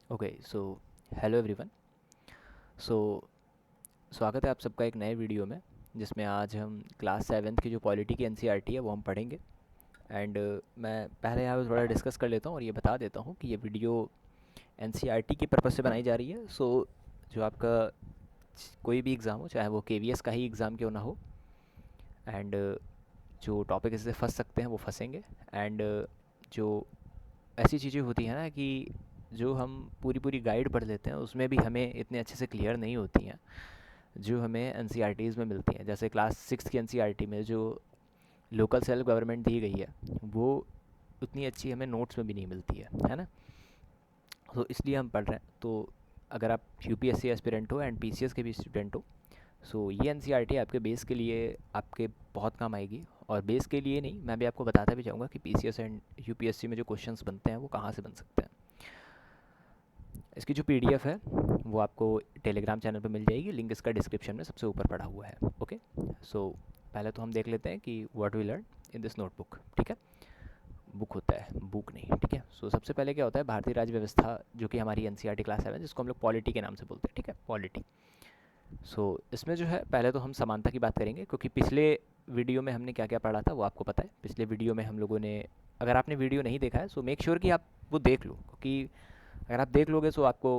Okay so hello everyone. So स्वागत है आप सबका एक नए वीडियो में, जिसमें आज हम क्लास सेवन्थ की जो पॉलिटी की एनसीईआरटी है वो हम पढ़ेंगे। एंड मैं पहले यहाँ पे थोड़ा डिस्कस कर लेता हूँ और ये बता देता हूँ कि ये वीडियो एनसीईआरटी की पर्पज़ से बनाई जा रही है। जो आपका कोई भी एग्ज़ाम हो, चाहे वो केवीएस का ही एग्ज़ाम क्यों ना हो, एंड जो टॉपिक इससे फंस सकते हैं वो फंसेंगे। एंड जो ऐसी चीज़ें होती हैं ना कि जो हम पूरी पूरी गाइड पढ़ लेते हैं उसमें भी हमें इतने अच्छे से क्लियर नहीं होती हैं जो हमें एनसीईआरटीज़ में मिलती हैं। जैसे क्लास सिक्स की एनसीईआरटी में जो लोकल सेल्फ गवर्नमेंट दी गई है वो उतनी अच्छी हमें नोट्स में भी नहीं मिलती है ना। तो इसलिए हम पढ़ रहे हैं। तो अगर आप यूपीएससी एस्पिरेंट हो एंड पीसीएस के भी स्टूडेंट हो, सो ये एनसीईआरटी आपके बेस के लिए आपके बहुत काम आएगी। और बेस के लिए नहीं, मैं भी आपको बताता भी जाऊँगा कि पीसीएस एंड यूपीएससी में जो क्वेश्चंस बनते हैं वो कहाँ से बन सकते हैं। इसकी जो पीडीएफ है वो आपको टेलीग्राम चैनल पे मिल जाएगी, लिंक इसका डिस्क्रिप्शन में सबसे ऊपर पड़ा हुआ है। ओके, सो पहले तो हम देख लेते हैं कि what we learn in this notebook. ठीक है, बुक होता है, बुक नहीं। ठीक है, सो सबसे पहले क्या होता है, भारतीय राज्य व्यवस्था जो कि हमारी एनसीईआरटी क्लास 7 जिसको हम लोग पॉलिटी के नाम से बोलते हैं। ठीक है, पॉलिटी। इसमें जो है पहले तो हम समानता की बात करेंगे, क्योंकि पिछले वीडियो में हमने क्या क्या पढ़ा था वो आपको पता है। पिछले वीडियो में हम लोगों ने, अगर आपने वीडियो नहीं देखा है सो मेक श्योर कि आप वो देख लो, क्योंकि अगर आप देख लोगे तो आपको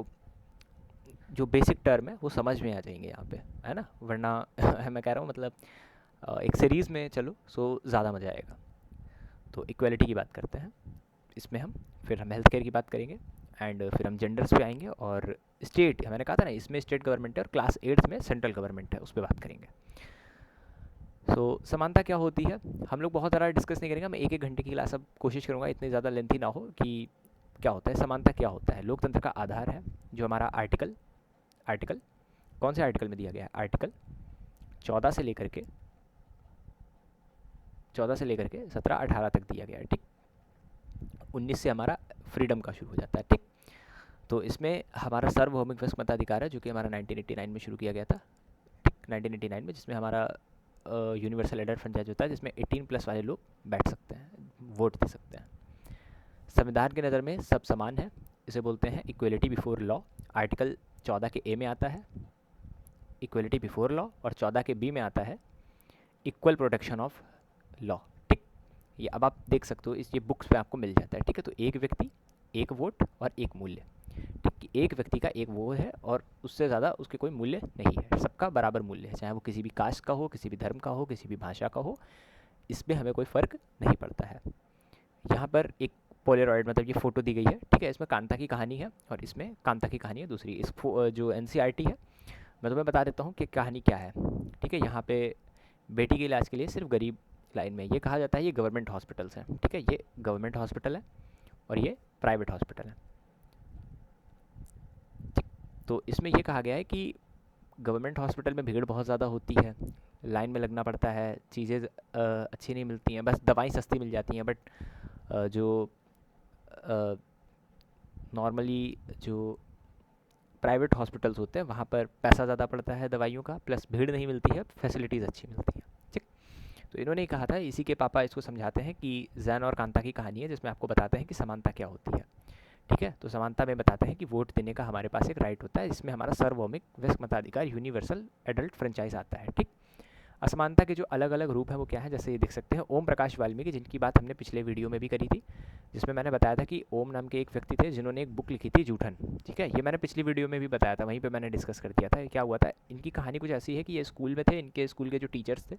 जो बेसिक टर्म है वो समझ में आ जाएंगे यहाँ पे, है ना। वरना मैं कह रहा हूँ मतलब एक सीरीज़ में चलो सो ज़्यादा मज़ा आएगा। तो इक्वलिटी की बात करते हैं इसमें हम, फिर हम हेल्थ केयर की बात करेंगे, एंड फिर हम जेंडर्स पे आएंगे, और स्टेट, मैंने कहा था ना इसमें स्टेट गवर्नमेंट है और क्लास एट्थ में सेंट्रल गवर्नमेंट है, उस पर बात करेंगे। समानता क्या होती है हम लोग बहुत ज़्यादा डिस्कस नहीं करेंगे। मैं एक एक घंटे की क्लास अब कोशिश करूँगा इतनी ज़्यादा लेंथी ना हो। कि क्या होता है समानता, क्या होता है, लोकतंत्र का आधार है जो हमारा आर्टिकल आर्टिकल कौन से आर्टिकल में दिया गया है, आर्टिकल 14 से लेकर के 17-18 तक दिया गया है। ठीक, 19 से हमारा फ्रीडम का शुरू हो जाता है। ठीक, तो इसमें हमारा सार्वभौमिक मताधिकार है जो कि हमारा 1989 में शुरू किया गया था। ठीक, 1989 में, जिसमें हमारा यूनिवर्सल एडल्ट फ्रेंचाइज होता है, जिसमें 18+ वाले लोग बैठ सकते हैं, वोट दे सकते हैं। संविधान की नज़र में सब समान है, इसे बोलते हैं इक्वलिटी बिफोर लॉ। आर्टिकल 14 के ए में आता है इक्वलिटी बिफोर लॉ, और 14 के बी में आता है इक्वल प्रोटेक्शन ऑफ लॉ। ठीक, ये अब आप देख सकते हो, इस ये बुक्स पे आपको मिल जाता है। ठीक है, तो एक व्यक्ति एक वोट और एक मूल्य। ठीक, एक व्यक्ति का एक वो है और उससे ज़्यादा उसके कोई मूल्य नहीं है, सबका बराबर मूल्य है, चाहे वो किसी भी कास्ट का हो, किसी भी धर्म का हो, किसी भी भाषा का हो, इसमें हमें कोई फ़र्क नहीं पड़ता है। यहाँ पर एक पोलेरॉइड, मतलब ये फ़ोटो दी गई है। ठीक है, इसमें कांता की कहानी है और इसमें कांता की कहानी है दूसरी। जो एनसीईआरटी है, मैं तुम्हें बता देता हूँ कि कहानी क्या है। ठीक है, यहाँ पे बेटी के इलाज के लिए सिर्फ गरीब लाइन में, ये कहा जाता है ये गवर्नमेंट हॉस्पिटल्स हैं। ठीक है, ये गवर्नमेंट हॉस्पिटल है और ये प्राइवेट हॉस्पिटल है। ठीक, तो इसमें ये कहा गया है कि गवर्नमेंट हॉस्पिटल में भीड़ बहुत ज़्यादा होती है, लाइन में लगना पड़ता है, चीज़ें अच्छी नहीं मिलती हैं, बस दवाई सस्ती मिल जाती हैं। बट जो नॉर्मली जो प्राइवेट हॉस्पिटल्स होते हैं वहाँ पर पैसा ज़्यादा पड़ता है दवाइयों का, प्लस भीड़ नहीं मिलती है, फैसिलिटीज़ अच्छी मिलती हैं। ठीक, तो इन्होंने कहा था, इसी के पापा इसको समझाते हैं कि जैन और कांता की कहानी है, जिसमें आपको बताते हैं कि समानता क्या होती है। ठीक है, तो समानता में बताते हैं कि वोट देने का हमारे पास एक राइट होता है, जिसमें हमारा सार्वभौमिक मताधिकार यूनिवर्सल एडल्ट फ्रेंचाइज आता है। ठीक, असमानता के जो अलग अलग रूप हैं वो क्या है, जैसे ये देख सकते हैं ओम प्रकाश वाल्मीकि, जिनकी बात हमने पिछले वीडियो में भी करी थी, जिसमें मैंने बताया था कि ओम नाम के एक व्यक्ति थे जिन्होंने एक बुक लिखी थी जूठन। ठीक है, ये मैंने पिछली वीडियो में भी बताया था, वहीं पे मैंने डिस्कस कर दिया था। क्या हुआ था, इनकी कहानी कुछ ऐसी है कि ये स्कूल में थे, इनके स्कूल के जो टीचर्स थे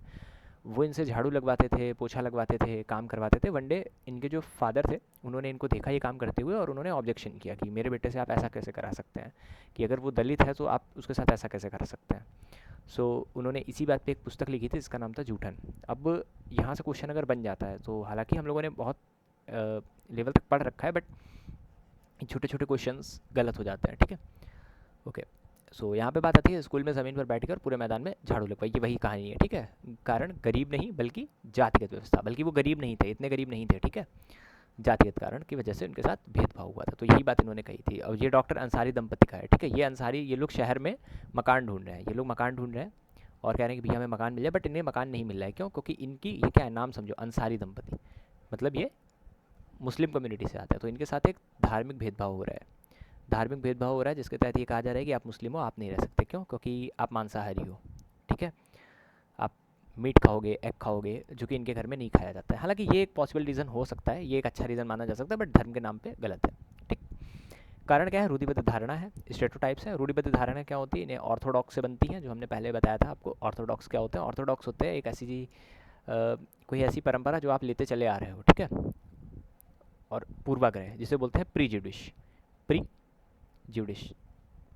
वो इनसे झाड़ू लगवाते थे, पोछा लगवाते थे, काम करवाते थे। वन डे इनके जो फादर थे उन्होंने इनको देखा ये काम करते हुए, और उन्होंने ऑब्जेक्शन किया कि मेरे बेटे से आप ऐसा कैसे करा सकते हैं, कि अगर वो दलित है तो आप उसके साथ ऐसा कैसे कर सकते हैं। उन्होंने इसी बात पे एक पुस्तक लिखी थी जिसका नाम था जूठन। अब यहाँ से क्वेश्चन अगर बन जाता है, तो हालांकि हम लोगों ने बहुत लेवल तक पढ़ रखा है, बट छोटे छोटे क्वेश्चंस गलत हो जाते हैं। ठीक है, ओके। यहाँ पे बात आती है, स्कूल में ज़मीन पर बैठकर पूरे मैदान में झाड़ू लगवाई, ये वही कहानी है। ठीक है, कारण गरीब नहीं बल्कि जातिगत व्यवस्था, बल्कि वो गरीब नहीं थे, इतने गरीब नहीं थे। ठीक है, जातिगत कारण की वजह से उनके साथ भेदभाव हुआ था, तो यही बात इन्होंने कही थी। और ये डॉक्टर अंसारी दंपति का है। ठीक है, ये अंसारी, ये लोग शहर में मकान ढूंढ रहे हैं, ये लोग मकान ढूंढ रहे हैं और कह रहे हैं कि भैया हमें मकान मिल जाए, बट इन्हें मकान नहीं मिल रहा है। क्यों? क्योंकि इनकी ये क्या है, नाम समझो, अंसारी दंपति, मतलब ये मुस्लिम कम्युनिटी से आता है, तो इनके साथ एक धार्मिक भेदभाव हो रहा है। धार्मिक भेदभाव हो रहा है जिसके तहत ये कहा जा रहा है कि आप मुस्लिम हो, आप नहीं रह सकते। क्यों? क्योंकि आप मांसाहारी हो। ठीक है, आप मीट खाओगे, एग खाओगे, जो कि इनके घर में नहीं खाया जाता है। हालांकि ये एक पॉसिबल रीज़न हो सकता है, ये एक अच्छा रीज़न माना जा सकता है, बट धर्म के नाम पे गलत है। ठीक, कारण क्या है? रूढ़िबद्ध धारणा है, स्टेरियोटाइप्स है। रूढ़िबद्ध धारणा क्या होती है? इन्हें ऑर्थोडॉक्स से बनती हैं, जो हमने पहले बताया था आपको। ऑर्थोडॉक्स क्या होते हैं? ऑर्थोडॉक्स होते हैं एक ऐसी कोई ऐसी परंपरा जो आप लेते चले आ रहे हो। ठीक है, और पूर्वाग्रह जिसे बोलते हैं प्री जुडिश। प्री जुडिश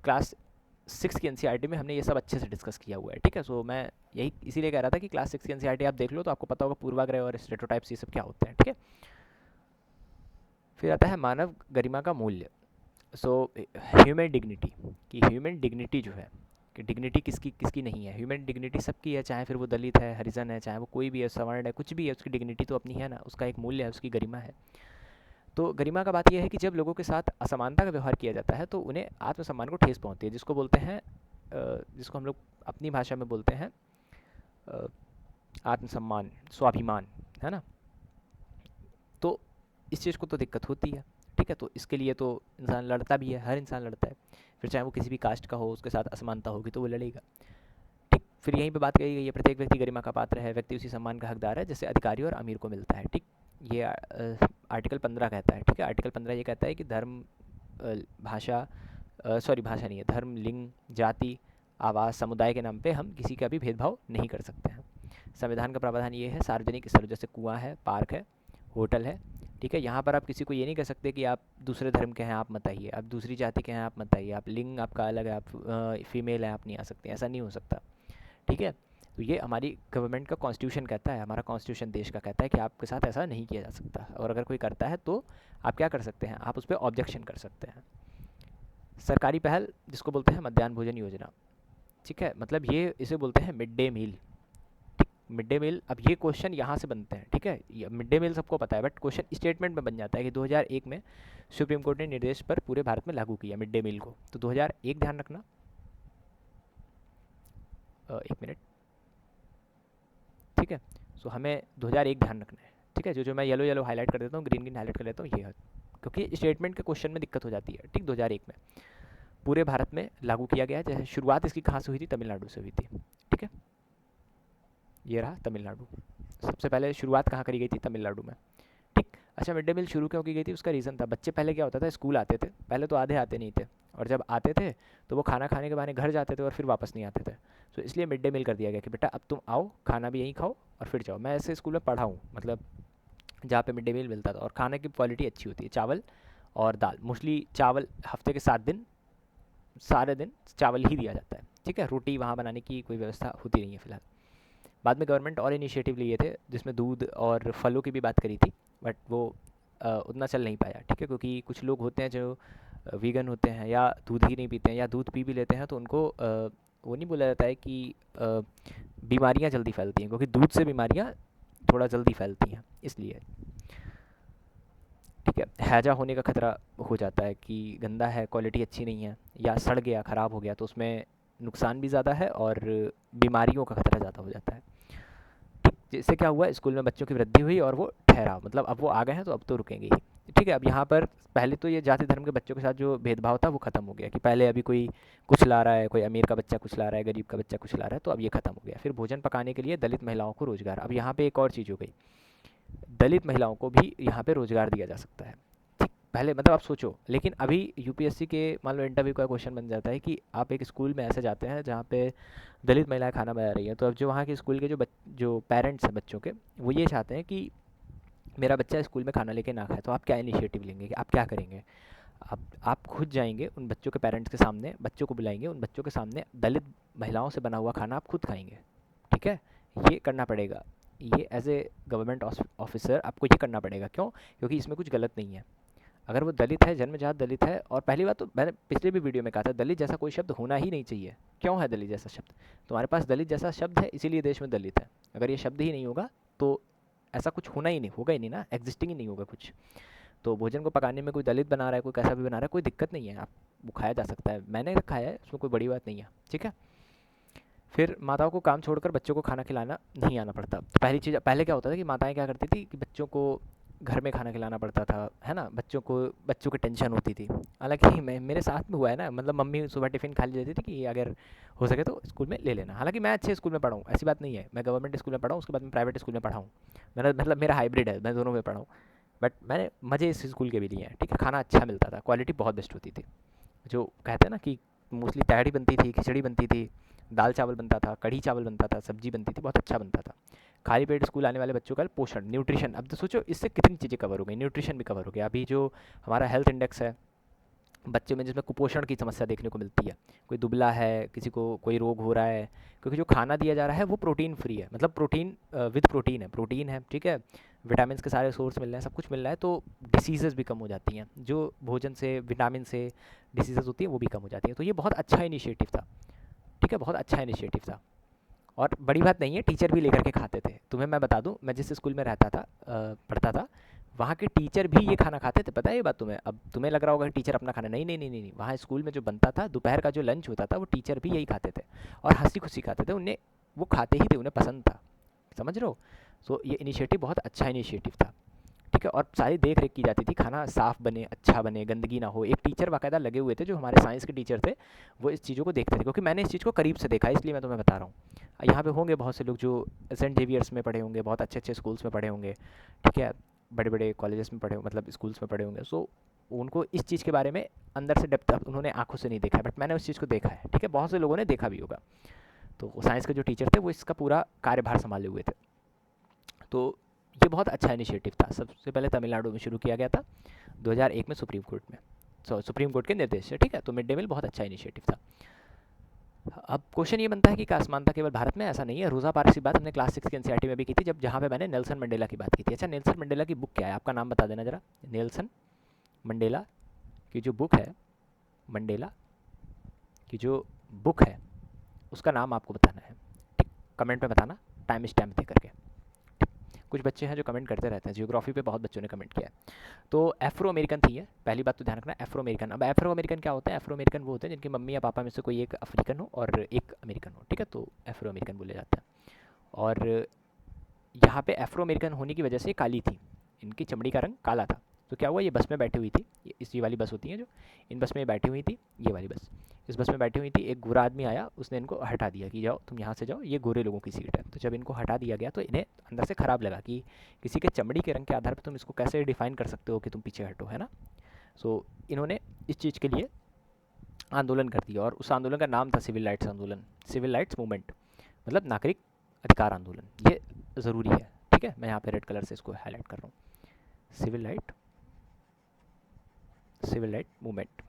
क्लास 6 की एनसीईआरटी में हमने ये सब अच्छे से डिस्कस किया हुआ है। ठीक है, सो मैं यही इसीलिए कह रहा था कि क्लास 6 की एनसीईआरटी आप देख लो तो आपको पता होगा पूर्वाग्रह और स्टेरियोटाइप्स ये सब क्या होते हैं। ठीक है, फिर आता है मानव गरिमा का मूल्य। सो ह्यूमन डिग्निटी, कि ह्यूमन डिग्निटी जो है, कि डिग्निटी किसकी किसकी नहीं है? ह्यूमन डिग्निटी सबकी है, चाहे फिर वो दलित है, हरिजन है, चाहे वो कोई भी है, सवर्ण है, कुछ भी है, उसकी डिग्निटी तो अपनी है ना, उसका एक मूल्य है, उसकी गरिमा है। तो गरिमा का बात यह है कि जब लोगों के साथ असमानता का व्यवहार किया जाता है तो उन्हें आत्मसम्मान को ठेस पहुंचती है, जिसको बोलते हैं जिसको हम लोग अपनी भाषा में बोलते हैं आत्मसम्मान, स्वाभिमान, है ना। तो इस चीज़ को तो दिक्कत होती है। ठीक है, तो इसके लिए तो इंसान लड़ता भी है, हर इंसान लड़ता है। फिर चाहे वो किसी भी कास्ट का हो, उसके साथ असमानता होगी तो वो लड़ेगा। ठीक, फिर यहीं पे बात कही गई है, प्रत्येक व्यक्ति गरिमा का पात्र है, व्यक्ति उसी सम्मान का हकदार है जैसे अधिकारी और अमीर को मिलता है। ठीक, ये आर्टिकल 15 कहता है। ठीक है, आर्टिकल 15 ये कहता है कि धर्म, भाषा, सॉरी भाषा नहीं है, धर्म, लिंग, जाति, आवास, समुदाय के नाम पे हम किसी का भी भेदभाव नहीं कर सकते हैं। संविधान का प्रावधान ये है, सार्वजनिक स्थलों जैसे कुआं है, पार्क है, होटल है। ठीक है, यहाँ पर आप किसी को ये नहीं कह सकते कि आप दूसरे धर्म के हैं आप मत आइए, आप दूसरी जाति के हैं आप मत आइए, आप लिंग आपका अलग है, आप फीमेल हैं आप नहीं आ सकते, ऐसा नहीं हो सकता। ठीक है, तो ये हमारी गवर्नमेंट का कॉन्स्टिट्यूशन कहता है, हमारा कॉन्स्टिट्यूशन देश का कहता है कि आपके साथ ऐसा नहीं किया जा सकता, और अगर कोई करता है तो आप क्या कर सकते हैं? आप उस पर ऑब्जेक्शन कर सकते हैं। सरकारी पहल जिसको बोलते हैं मध्याह्न भोजन योजना। ठीक है, मतलब ये इसे बोलते हैं mid day meal. Mid day meal, अब ये क्वेश्चन यहाँ से बनते हैं। ठीक है, मिड डे मील सबको पता है, बट क्वेश्चन स्टेटमेंट में बन जाता है कि 2001 में सुप्रीम कोर्ट ने निर्देश पर पूरे भारत में लागू किया मिड डे मील को। तो 2001 ध्यान रखना, एक मिनट। ठीक है, सो हमें 2001 ध्यान रखना है। ठीक है, जो जो मैं येलो येलो हाईलाइट कर देता हूँ, ग्रीन ग्रीन हाईलाइट कर देता हूँ, ये है, क्योंकि स्टेटमेंट के क्वेश्चन में दिक्कत हो जाती है। ठीक, 2001 में पूरे भारत में लागू किया गया है। जैसे शुरुआत इसकी कहाँ से हुई थी? तमिलनाडु से हुई थी। ठीक है, ये रहा तमिलनाडु, सबसे पहले शुरुआत कहाँ करी गई थी? तमिलनाडु में। ठीक, अच्छा, मिड डे मील शुरू क्यों की गई थी? उसका रीज़न था, बच्चे पहले क्या होता था, स्कूल आते थे, पहले तो आधे आते नहीं थे, और जब आते थे तो वो खाना खाने के बहाने घर जाते थे और फिर वापस नहीं आते थे। तो इसलिए मिड डे मील कर दिया गया कि बेटा अब तुम आओ, खाना भी यहीं खाओ और फिर जाओ। मैं ऐसे स्कूल में पढ़ा हूँ, मतलब जहाँ पे मिड डे मील मिलता था, और खाने की क्वालिटी अच्छी होती है, चावल और दाल, मोस्टली चावल, हफ्ते के 7 दिन सारे दिन चावल ही दिया जाता है। ठीक है, रोटी वहाँ बनाने की कोई व्यवस्था होती नहीं है फिलहाल। बाद में गवर्नमेंट और इनिशिएटिव लिए थे जिसमें दूध और फलों की भी बात करी थी, बट वो उतना चल नहीं पाया। ठीक है, क्योंकि कुछ लोग होते हैं जो वीगन होते हैं या दूध ही नहीं पीते हैं, या दूध पी भी लेते हैं तो उनको वो नहीं बोला जाता है कि बीमारियां जल्दी फैलती हैं, क्योंकि दूध से बीमारियां थोड़ा जल्दी फैलती हैं इसलिए। ठीक है, हैजा होने का खतरा हो जाता है कि गंदा है, क्वालिटी अच्छी नहीं है, या सड़ गया, ख़राब हो गया, तो उसमें नुकसान भी ज़्यादा है और बीमारियों का खतरा ज़्यादा हो जाता है। ठीक, जिससे क्या हुआ, स्कूल में बच्चों की वृद्धि हुई और वो ठहराव, मतलब अब वो आ गए हैं तो अब तो रुकेंगे ही। ठीक है, अब यहाँ पर पहले तो ये जाति धर्म के बच्चों के साथ जो भेदभाव था वो ख़त्म हो गया, कि पहले अभी कोई कुछ ला रहा है, कोई अमीर का बच्चा कुछ ला रहा है, गरीब का बच्चा कुछ ला रहा है, तो अब ये ख़त्म हो गया। फिर भोजन पकाने के लिए दलित महिलाओं को रोज़गार, अब यहाँ पे एक और चीज़ हो गई, दलित महिलाओं को भी यहाँ पे रोज़गार दिया जा सकता है। ठीक, पहले मतलब आप सोचो, लेकिन अभी यूपीएससी के मान लो इंटरव्यू का क्वेश्चन बन जाता है कि आप एक स्कूल में ऐसे जाते हैं जहाँ पे दलित महिलाएं खाना बना रही हैं, तो अब जो वहाँ के स्कूल के जो पेरेंट्स हैं बच्चों के, वो ये चाहते हैं कि मेरा बच्चा स्कूल में खाना लेके ना खाए, तो आप क्या इनिशिएटिव लेंगे, कि आप क्या करेंगे? आप खुद जाएंगे उन बच्चों के पेरेंट्स के सामने, बच्चों को बुलाएंगे, उन बच्चों के सामने दलित महिलाओं से बना हुआ खाना आप खुद खाएंगे। ठीक है, ये करना पड़ेगा, ये एज ए गवर्नमेंट ऑफिसर आपको ये करना पड़ेगा। क्यों? क्योंकि इसमें कुछ गलत नहीं है। अगर वो दलित है, जन्मजात दलित है, और पहली बात तो मैंने पिछले भी वीडियो में कहा था, दलित जैसा कोई शब्द होना ही नहीं चाहिए। क्यों है दलित जैसा शब्द? तुम्हारे पास दलित जैसा शब्द है, इसीलिए देश में दलित है। अगर ये शब्द ही नहीं होगा तो ऐसा कुछ होना ही नहीं, होगा ही नहीं ना, एग्जिस्टिंग ही नहीं होगा कुछ। तो भोजन को पकाने में कोई दलित बना रहा है, कोई कैसा भी बना रहा है, कोई दिक्कत नहीं है, आप वो खाया जा सकता है, मैंने खाया है, उसमें कोई बड़ी बात नहीं है। ठीक है, फिर माताओं को काम छोड़कर बच्चों को खाना खिलाना नहीं आना पड़ता। तो पहली चीज़, पहले क्या होता था कि माताएं क्या करती थी कि बच्चों को घर में खाना खिलाना पड़ता था, है ना, बच्चों की टेंशन होती थी। हालाँकि मैं मेरे साथ में हुआ है ना, मतलब मम्मी सुबह टिफ़िन खा ली देती थी कि अगर हो सके तो स्कूल में ले लेना। हालाँकि मैं अच्छे स्कूल में पढ़ा हूँ, ऐसी बात नहीं है, मैं गवर्नमेंट स्कूल में पढ़ा हूँ, उसके बाद मैं प्राइवेट स्कूल में पढ़ा हूँ। मेरा मतलब मेरा हाइब्रिड है, मैं दोनों में पढ़ा हूँ। बट मैंने मज़े इस स्कूल के भी लिए हैं, ठीक है। खाना अच्छा मिलता था, क्वालिटी बहुत बेस्ट होती थी। जो कहते हैं ना कि मोस्टली तहड़ी बनती थी, खिचड़ी बनती थी, दाल चावल बनता था, कढ़ी चावल बनता था, सब्जी बनती थी, बहुत अच्छा बनता था। खाली पेट स्कूल आने वाले बच्चों का पोषण, न्यूट्रिशन, अब तो सोचो इससे कितनी चीज़ें कवर हो गई, न्यूट्रिशन भी कवर हो गया। अभी जो हमारा हेल्थ इंडेक्स है बच्चों में, जिसमें कुपोषण की समस्या देखने को मिलती है, कोई दुबला है, किसी को कोई रोग हो रहा है, क्योंकि जो खाना दिया जा रहा है वो प्रोटीन फ्री है, मतलब प्रोटीन विद प्रोटीन है, ठीक है। विटामिन के सारे सोर्स मिल रहे हैं, सब कुछ मिल रहा है, तो डिसीज़ेज़ भी कम हो जाती हैं, जो भोजन से विटामिन से डिसीज़ेज़ होती है वो भी कम हो जाती है। तो ये बहुत अच्छा इनिशिएटिव था, ठीक है, बहुत अच्छा इनिशिएटिव था। और बड़ी बात नहीं है, टीचर भी लेकर के खाते थे। तुम्हें मैं बता दूं, मैं जिस स्कूल में रहता था, पढ़ता था, वहाँ के टीचर भी ये खाना खाते थे, पता है ये बात तुम्हें? अब तुम्हें लग रहा होगा कि टीचर अपना खाना, नहीं नहीं नहीं नहीं नहीं, वहाँ स्कूल में जो बनता था, दोपहर का जो लंच होता था, वो टीचर भी यही खाते थे। और हंसी खुशी खाते थे, उन्हें वो खाते ही थे, उन्हें पसंद था। समझ रहे हो? सो ये इनिशिएटिव बहुत अच्छा इनिशिएटिव था, ठीक है। और सारी देख रेख की जाती थी, खाना साफ़ बने, अच्छा बने, गंदगी ना हो। एक टीचर बाकायदा लगे हुए थे, जो हमारे साइंस के टीचर थे, वो इस चीज़ों को देखते थे, क्योंकि मैंने इस चीज़ को करीब से देखा है, इसलिए मैं तुम्हें बता रहा हूँ। यहाँ पे होंगे बहुत से लोग जो सेंट जेवियर्स में पढ़े होंगे, बहुत अच्छे अच्छे स्कूल्स में पढ़े होंगे, ठीक है, बड़े बड़े कॉलेजेस में पढ़े, मतलब स्कूल्स में पढ़े होंगे। सो उनको इस चीज़ के बारे में अंदर से डेप्थ उन्होंने आंखों से नहीं देखा है, बट मैंने उस चीज़ को देखा है, ठीक है। बहुत से लोगों ने देखा भी होगा। तो साइंस के जो टीचर थे वो इसका पूरा कार्यभार संभाले हुए थे। तो ये बहुत अच्छा इनिशिएटिव था, सबसे पहले तमिलनाडु में शुरू किया गया था 2001 में, सुप्रीम कोर्ट में, सुप्रीम कोर्ट के निर्देश से, ठीक है। तो मिड डे मील बहुत अच्छा इनिशिएटिव था। अब क्वेश्चन ये बनता है कि क्या असमानता केवल भारत में? ऐसा नहीं है। रोज़ा पार्क्स की बात हमने क्लास 6 की एनसीईआरटी में भी की थी, जब जहाँ पे मैंने नेल्सन मंडेला की बात की थी। अच्छा, नेल्सन मंडेला की बुक क्या है, आपका नाम बता देना ज़रा। नेल्सन मंडेला की जो बुक है, मंडेला की जो बुक है, उसका नाम आपको बताना है, ठीक, कमेंट में बताना, टाइम स्टैम्प दे करके। कुछ बच्चे हैं जो कमेंट करते रहते हैं, जियोग्राफी पे बहुत बच्चों ने कमेंट किया है। तो एफ्रो अमेरिकन थी है, पहली बात तो ध्यान रखना, एफ्रो अमेरिकन। अब एफ्रो अमेरिकन क्या होते हैं? एफ्रो अमेरिकन वो होते हैं जिनकी मम्मी या पापा में से कोई एक अफ्रीकन हो और एक अमेरिकन हो, ठीक है, तो एफ्रो अमेरिकन बोले जाते हैं। और यहाँ पे एफ्रो अमेरिकन होने की वजह से ये काली थी, इनकी चमड़ी का रंग काला था। तो क्या हुआ, ये बस में बैठी हुई थी, ये वाली बस होती है जो, इन बस में ये बैठी हुई थी, ये वाली बस, इस बस में बैठी हुई थी। एक गोरा आदमी आया, उसने इनको हटा दिया कि जाओ तुम यहाँ से जाओ, ये गोरे लोगों की सीट है। तो जब इनको हटा दिया गया तो इन्हें अंदर से ख़राब लगा कि किसी के चमड़ी के रंग के आधार पर तुम इसको कैसे डिफाइन कर सकते हो कि तुम पीछे हटो, है ना। सो इन्होंने इस चीज़ के लिए आंदोलन कर दिया, और उस आंदोलन का नाम था सिविल राइट्स आंदोलन, सिविल राइट्स मूवमेंट, मतलब नागरिक अधिकार आंदोलन। ये ज़रूरी है, ठीक है, मैं यहाँ पे रेड कलर से इसको हाईलाइट कर रहा हूँ। सिविल राइट मूवमेंट,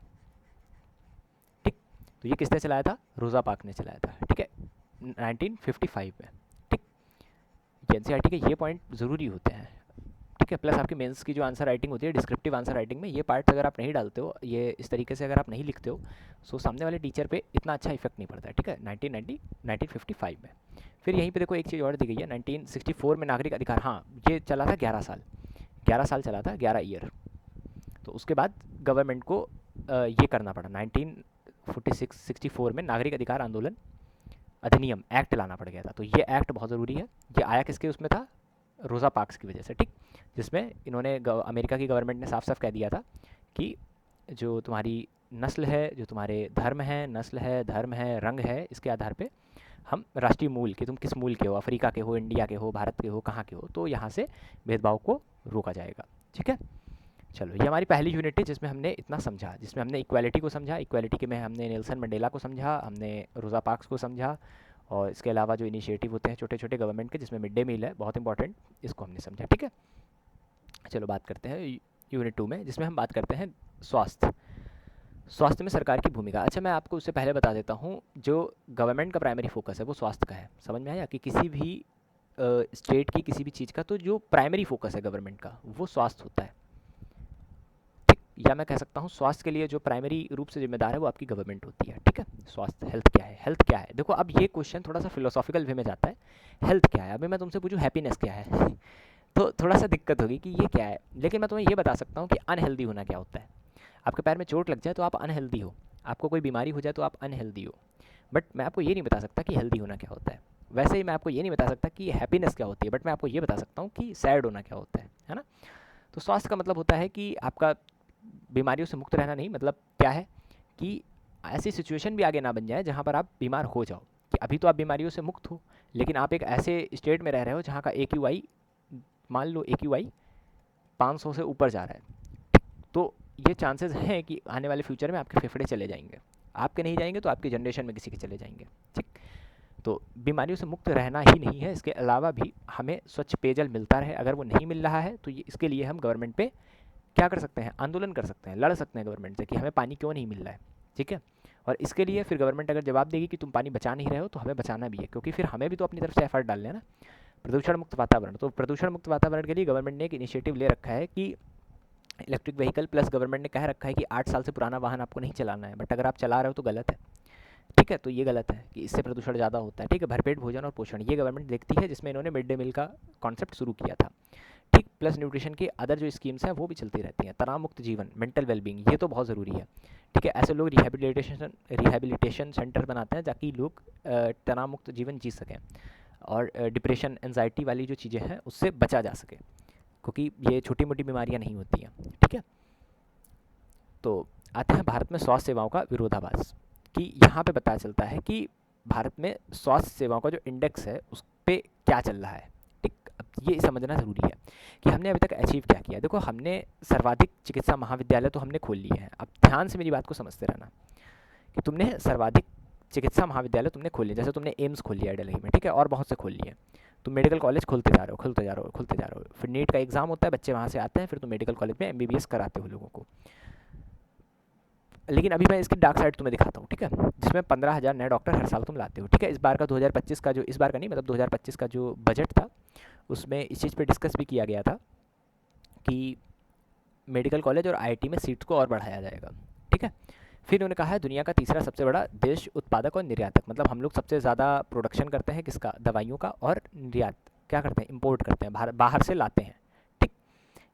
ठीक। तो ये किसने चलाया था? रोज़ा पार्क ने चलाया था, ठीक है, 1955 में, ठीक। एनसीईआरटी के ये पॉइंट ज़रूरी होते हैं, ठीक है। प्लस आपकी मेंस की जो आंसर राइटिंग होती है, डिस्क्रिप्टिव आंसर राइटिंग में, ये पार्ट्स अगर आप नहीं डालते हो, ये इस तरीके से अगर आप नहीं लिखते हो, सो सामने वाले टीचर पे इतना अच्छा इफेक्ट नहीं पड़ता है, ठीक है। 1955 में। फिर यहीं पे देखो एक चीज़ और दी गई है, 1964 में नागरिक अधिकार, हाँ, ये चला था 11 साल, 11 साल चला था, 11 ईयर। तो उसके बाद गवर्नमेंट को ये करना पड़ा, 1964 में नागरिक अधिकार आंदोलन अधिनियम एक्ट लाना पड़ गया था। तो ये एक्ट बहुत ज़रूरी है। ये आया किसके उसमें था? रोज़ा पार्क्स की वजह से, ठीक। जिसमें इन्होंने अमेरिका की गवर्नमेंट ने साफ साफ कह दिया था कि जो तुम्हारी नस्ल है, जो तुम्हारे धर्म है, नस्ल है, धर्म है, रंग है, इसके आधार पे हम राष्ट्रीय मूल कि तुम किस मूल के हो, अफ्रीका के हो, इंडिया के हो, भारत के हो, कहाँ के हो, तो यहाँ से भेदभाव को रोका जाएगा, ठीक है। चलो, ये हमारी पहली यूनिट है जिसमें हमने इतना समझा, जिसमें हमने इक्वालिटी को समझा, इक्वालिटी के में हमने नेल्सन मंडेला को समझा, हमने रोज़ा पार्क्स को समझा, और इसके अलावा जो इनिशिएटिव होते हैं छोटे छोटे गवर्नमेंट के, जिसमें मिड डे मील है बहुत इंपॉर्टेंट, इसको हमने समझा, ठीक है। चलो बात करते हैं यूनिट 2 में, जिसमें हम बात करते हैं स्वास्थ्य, स्वास्थ्य में सरकार की भूमिका। अच्छा, मैं आपको उससे पहले बता देता हूँ, जो गवर्नमेंट का प्राइमरी फोकस है वो स्वास्थ्य का है। समझ में आया कि किसी भी स्टेट की किसी भी चीज़ का तो जो प्राइमरी फोकस है गवर्नमेंट का वो स्वास्थ्य होता है, ठीक। या मैं कह सकता हूँ स्वास्थ्य के लिए जो प्राइमरी रूप से जिम्मेदार है वो आपकी गवर्नमेंट होती है, ठीक है। स्वास्थ्य, हेल्थ क्या है? हेल्थ क्या है? देखो, अब ये क्वेश्चन थोड़ा सा फिलोसॉफिकल वे में जाता है। हेल्थ क्या है? अभी मैं तुमसे पूछूँ हैप्पीनेस क्या है तो थोड़ा सा दिक्कत होगी कि ये क्या है। लेकिन मैं तुम्हें ये बता सकता हूँ कि अनहेल्दी होना क्या होता है। आपके पैर में चोट लग जाए तो आप अनहेल्दी हो, आपको कोई बीमारी हो जाए तो आप अनहेल्दी हो। बट मैं आपको ये नहीं बता सकता कि हेल्दी होना क्या होता है। वैसे ही मैं आपको ये नहीं बता सकता कि हैप्पीनेस क्या होती है, बट मैं आपको ये बता सकता हूँ कि सैड होना क्या होता है ना। तो स्वास्थ्य का मतलब होता है कि आपका बीमारियों से मुक्त रहना नहीं, मतलब क्या है कि ऐसी सिचुएशन भी आगे ना बन जाए जहाँ पर आप बीमार हो जाओ, कि अभी तो आप बीमारियों से मुक्त हो लेकिन आप एक ऐसे स्टेट में रह रहे हो जहाँ का AQI, मान लो AQI 500 से ऊपर जा रहा है, तो ये चांसेस हैं कि आने वाले फ्यूचर में आपके फेफड़े चले जाएंगे, आपके नहीं जाएंगे तो आपकी जनरेशन में किसी के चले जाएंगे। ठीक, तो बीमारियों से मुक्त रहना ही नहीं है, इसके अलावा भी हमें स्वच्छ पेयजल मिलता रहे। अगर वो नहीं मिल रहा है तो ये इसके लिए हम गवर्नमेंट पे क्या कर सकते हैं, आंदोलन कर सकते हैं, लड़ सकते हैं गवर्नमेंट से कि हमें पानी क्यों नहीं मिल रहा है। ठीक है, और इसके लिए फिर गवर्नमेंट अगर जवाब देगी कि तुम पानी बचा नहीं रहे हो तो हमें बचाना भी है, क्योंकि फिर हमें भी तो अपनी तरफ से एफर्ट डालने हैं ना। प्रदूषण मुक्त वातावरण, तो प्रदूषण मुक्त वातावरण के लिए गवर्नमेंट ने एक इनिशिएटिव ले रखा है कि इलेक्ट्रिक व्हीकल प्लस गवर्नमेंट ने कह रखा है कि 8 साल से पुराना वाहन आपको नहीं चलाना है, बट अगर आप चला रहे हो तो गलत है। ठीक है, तो ये गलत है कि इससे प्रदूषण ज़्यादा होता है। ठीक है, भरपेट भोजन और पोषण ये गवर्नमेंट देखती है, जिसमें इन्होंने मिड डे मील का कॉन्सेप्ट शुरू किया था। ठीक, प्लस न्यूट्रिशन की अदर जो स्कीम्स हैं वो भी चलती रहती हैं। तनाव मुक्त जीवन, मेंटल वेलबींग, ये तो बहुत ज़रूरी है। ठीक है, ऐसे लोग रिहेबिलिटेशन सेंटर बनाते हैं ताकि लोग तनाव मुक्त जीवन जी सकें और डिप्रेशन एनजाइटी वाली जो चीज़ें हैं उससे बचा जा सके, क्योंकि ये छोटी मोटी बीमारियां नहीं होती हैं। ठीक है, तो आते हैं भारत में स्वास्थ्य सेवाओं का विरोधाभास, कि यहाँ पे पता चलता है कि भारत में स्वास्थ्य सेवाओं का जो इंडेक्स है उस पर क्या चल रहा है। ठीक, अब ये समझना ज़रूरी है कि हमने अभी तक अचीव क्या किया। देखो, हमने सर्वाधिक चिकित्सा महाविद्यालय तो हमने खोल लिए हैं। अब ध्यान से मेरी बात को समझते रहना कि तुमने सर्वाधिक चिकित्सा महाविद्यालय तुमने खोल लिए, जैसे तुमने एम्स खोल लिया दिल्ली में, ठीक है, और बहुत से खोल लिए। तुम मेडिकल कॉलेज खोलते जा रहे हो, खुलते जा रहे हो, खुलते जा रहे हो, फिर नीट का एग्ज़ाम होता है, बच्चे वहाँ से आते हैं, फिर तुम मेडिकल कॉलेज में MBBS कराते हो लोगों को। लेकिन अभी मैं इसकी डार्क साइड तुम्हें दिखाता हूँ। ठीक है, जिसमें 15,000 नए डॉक्टर हर साल तुम लाते हो। ठीक है, इस बार का 2025 का जो, इस बार का नहीं मतलब 2025 का जो बजट था उसमें इस चीज़ पे डिस्कस भी किया गया था कि मेडिकल कॉलेज और IIT में सीट्स को और बढ़ाया जाएगा। ठीक है, फिर उन्होंने कहा है दुनिया का तीसरा सबसे बड़ा देश उत्पादक और निर्यातक, मतलब हम लोग सबसे ज़्यादा प्रोडक्शन करते हैं किसका, दवाइयों का, और निर्यात क्या करते हैं, इम्पोर्ट करते हैं, बाहर से लाते हैं। ठीक,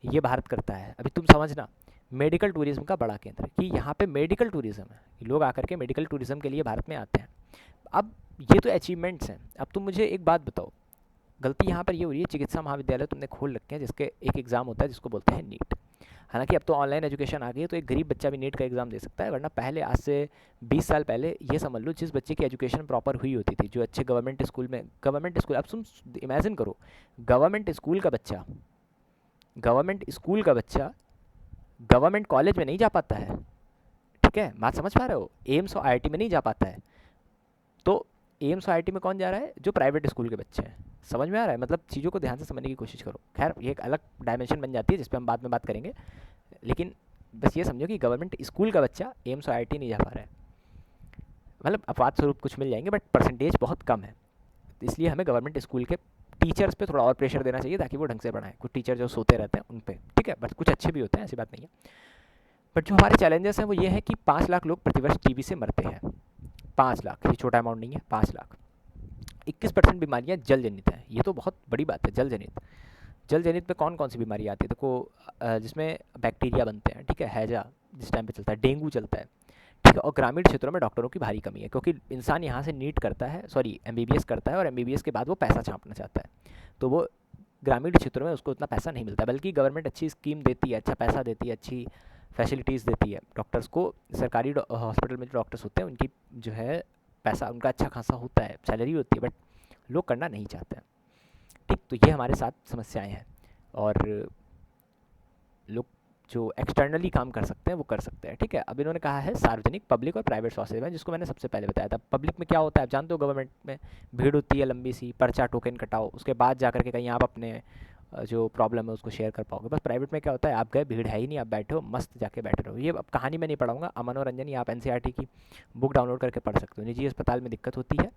ये भारत करता है। अभी तुम समझना, मेडिकल टूरिज्म का बड़ा केंद्र, कि यहाँ पे मेडिकल टूरिज्म है, कि लोग आकर के मेडिकल टूरिज्म के लिए भारत में आते हैं। अब ये तो अचीवमेंट्स हैं। अब तुम मुझे एक बात बताओ, गलती यहाँ पर ये हो रही है, चिकित्सा महाविद्यालय तुमने खोल रखे हैं जिसके एक एग्ज़ाम होता है जिसको बोलते हैं नीट। हालांकि अब तो ऑनलाइन एजुकेशन आ गई है, तो एक गरीब बच्चा भी नीट का एग्ज़ाम दे सकता है, वरना पहले आज से 20 साल पहले ये समझ लो, जिस बच्चे की एजुकेशन प्रॉपर हुई होती थी, जो अच्छे गवर्नमेंट स्कूल में, गवर्नमेंट स्कूल, अब तुम इमेजिन करो, गवर्नमेंट स्कूल का बच्चा, गवर्नमेंट स्कूल का बच्चा गवर्नमेंट कॉलेज में नहीं जा पाता है। ठीक है, बात समझ पा रहे हो, एम्स और IIT में नहीं जा पाता है, तो एम्स और IIT में कौन जा रहा है, जो प्राइवेट स्कूल के बच्चे हैं। समझ में आ रहा है, मतलब चीज़ों को ध्यान से समझने की कोशिश करो। खैर, ये एक अलग डायमेंशन बन जाती है जिस पर हम बाद में बात करेंगे, लेकिन बस ये समझो कि गवर्नमेंट स्कूल का बच्चा एम्स और IIT नहीं जा पा रहा है। मतलब अपवाद स्वरूप कुछ मिल जाएंगे, बट परसेंटेज बहुत कम है, इसलिए हमें गवर्नमेंट स्कूल के टीचर्स पे थोड़ा और प्रेशर देना चाहिए ताकि वो ढंग से पढ़ाएं। कुछ टीचर जो सोते रहते हैं उन पे, ठीक है, बट कुछ अच्छे भी होते हैं, ऐसी बात नहीं है। बट जो हमारे चैलेंजेस हैं वो ये है कि 5 लाख लोग प्रतिवर्ष TB से मरते हैं। 5 लाख, ये छोटा अमाउंट नहीं है, 5 लाख। 21% बीमारियां जल जनित हैं, ये तो बहुत बड़ी बात है। जल जनित, जल जनित में कौन कौन सी बीमारी आती है, देखो, जिसमें बैक्टीरिया बनते हैं, ठीक है, हैजा जिस टाइम पे चलता है, डेंगू चलता है। ठीक है, और ग्रामीण क्षेत्रों में डॉक्टरों की भारी कमी है, क्योंकि इंसान यहाँ से नीट करता है, सॉरी MBBS करता है, और MBBS के बाद वो पैसा छापना चाहता है, तो वो ग्रामीण क्षेत्रों में उसको उतना पैसा नहीं मिलता, बल्कि गवर्नमेंट अच्छी स्कीम देती है, अच्छा पैसा देती है, अच्छी फैसिलिटीज़ देती है डॉक्टर्स को। सरकारी हॉस्पिटल में जो डॉक्टर्स होते हैं उनकी जो है पैसा उनका अच्छा खासा होता है, सैलरी होती है, बट लोग करना नहीं चाहते हैं। ठीक, तो ये हमारे साथ समस्याएं हैं, और लोग जो एक्सटर्नली काम कर सकते हैं वो कर सकते हैं। ठीक है, अब इन्होंने कहा है सार्वजनिक, पब्लिक और प्राइवेट स्वास्थ्य सेवाएं, जिसको मैंने सबसे पहले बताया था। पब्लिक में क्या होता है आप जानते हो, गवर्नमेंट में भीड़ होती है लंबी सी, पर्चा टोकन कटाओ, उसके बाद जा करके कहीं आप अपने जो प्रॉब्लम है उसको शेयर कर पाओगे। बस प्राइवेट में क्या होता है, आप गए, भीड़ है ही नहीं, आप बैठे हो, मस्त जाके बैठे रहो। ये अब कहानी में नहीं पढ़ाऊंगा, अमन और रंजन, ये आप NCERT की बुक डाउनलोड करके पढ़ सकते हो। निजी अस्पताल में दिक्कत होती है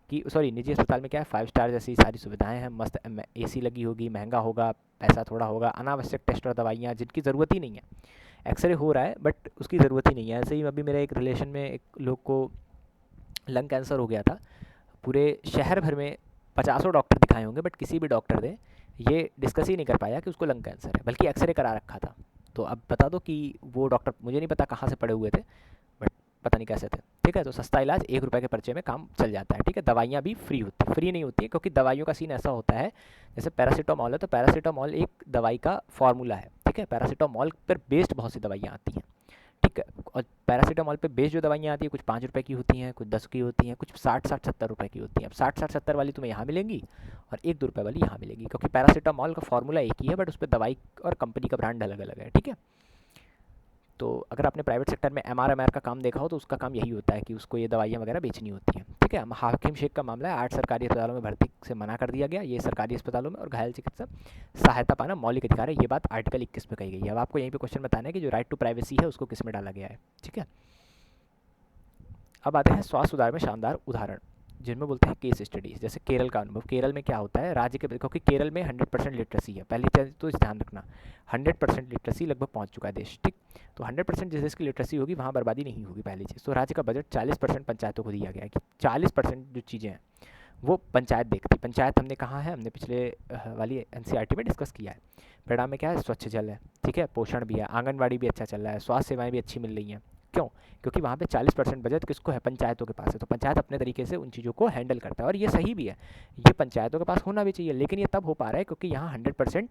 कि, सॉरी, निजी अस्पताल में क्या है, 5 स्टार जैसी सारी सुविधाएं हैं, मस्त AC लगी होगी, महंगा होगा, पैसा थोड़ा होगा, अनावश्यक टेस्ट और दवाइयाँ जिनकी ज़रूरत ही नहीं है। एक्सरे हो रहा है बट उसकी ज़रूरत ही नहीं है। ऐसे ही अभी मेरे एक रिलेशन में एक लोग को लंग कैंसर हो गया था, पूरे शहर भर में 50 डॉक्टर दिखाए होंगे, बट किसी भी डॉक्टर ने ये डिस्कस ही नहीं कर पाया कि उसको लंग कैंसर है, बल्कि एक्सरे करा रखा था। तो अब बता दो कि वो डॉक्टर, मुझे नहीं पता कहाँ से पड़े हुए थे, बट पता नहीं कैसे थे। ठीक है, तो सस्ता इलाज 1 रुपये के पर्चे में काम चल जाता है। ठीक है, दवाइयाँ भी फ्री होती, फ्री नहीं होती है, क्योंकि दवाइयों का सीन ऐसा होता है, जैसे पैरासीटामॉल है, तो पैरासीटामॉल एक दवाई का फार्मूला है। ठीक ठीक है। पैरासीटामोल पर बेस्ड बहुत सी दवाइयाँ आती हैं, ठीक है। और पैरासीटामोल पे बेस्ड जो दवाइयाँ आती हैं कुछ 5 रुपये की होती हैं, कुछ 10 की होती हैं, कुछ 60-70 रुपये की होती हैं। अब 60-70 वाली तुम्हें यहाँ मिलेंगी और 1-2 रुपये वाली यहाँ मिलेगी, क्योंकि पैरासीटामोल का फॉर्मूला एक ही है, बट उस पर दवाई और कंपनी का ब्रांड अलग अलग है, ठीक है। तो अगर आपने प्राइवेट सेक्टर में एमआर का काम देखा हो तो उसका काम यही होता है कि उसको ये दवाइयाँ वगैरह बेचनी होती हैं, ठीक है। हाकिम शेख का मामला है, 8 सरकारी अस्पतालों में भर्ती से मना कर दिया गया, ये सरकारी अस्पतालों में और घायल चिकित्सा सहायता पाना मौलिक अधिकार है, ये बात आर्टिकल 21 में कही गई है। अब आपको यहीं पे क्वेश्चन बताना है कि जो राइट टू प्राइवेसी है उसको किस में डाला गया है, ठीक है। अब आते हैं स्वास्थ्य सुधार में शानदार उदाहरण, जिनमें बोलते हैं केस स्टडीज। जैसे केरल का अनुभव। केरल में क्या होता है, राज्य के, क्योंकि केरल में 100% लिटरेसी है, पहली चीज़ तो इस ध्यान रखना, 100% लिटरेसी लगभग पहुंच चुका है देश, ठीक। तो 100% जिस देश की लिटरेसी होगी वहाँ बर्बादी नहीं होगी, पहली चीज़। तो राज्य का बजट 40% पंचायतों को दिया गया है, कि 40% जो चीज़ें हैं वो पंचायत देखती। पंचायत हमने कहाँ है, हमने पिछले वाली एनसीईआरटी में डिस्कस किया है। परिणाम में क्या है, स्वच्छ जल है, ठीक है, पोषण भी है, आंगनबाड़ी भी अच्छा चल रहा है, स्वास्थ्य सेवाएं भी अच्छी मिल रही हैं। क्यों? क्योंकि वहाँ पे 40% बजट किसको है, पंचायतों के पास है। तो पंचायत अपने तरीके से उन चीज़ों को हैंडल करता है, और ये सही भी है, ये पंचायतों के पास होना भी चाहिए। लेकिन ये तब हो पा रहा है क्योंकि यहाँ 100%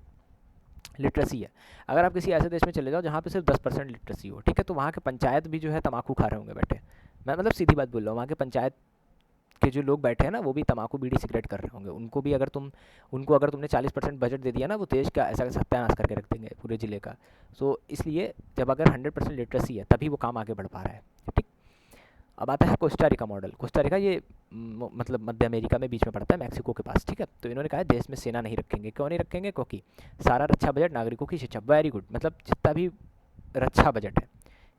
लिटरेसी है। अगर आप किसी ऐसे देश में चले जाओ जहाँ पे सिर्फ 10% लिटरेसी हो, ठीक है, तो वहाँ के पंचायत भी जो है तम्बाकू खा रहे होंगे बैठे। मैं मतलब सीधी बात बोल रहा हूँ, वहाँ के पंचायत के जो लोग बैठे हैं ना वो भी तम्बाकू बीड़ी सिगरेट कर रहे होंगे। उनको अगर तुमने 40% बजट दे दिया ना, वो देश का ऐसा सत्यानाश करके रख देंगे पूरे ज़िले का। सो इसलिए जब अगर 100% लिटरेसी है तभी वो काम आगे बढ़ पा रहा है, ठीक। अब आता है कोस्टारिका मॉडल। कोस्टारिका ये मतलब मध्य अमेरिका में बीच में पड़ता है, मैक्सिको के पास, ठीक है। तो इन्होंने कहा है देश में सेना नहीं रखेंगे। क्यों नहीं रखेंगे? क्योंकि सारा रक्षा बजट नागरिकों की शिक्षा, वेरी गुड, मतलब जितना भी रक्षा बजट है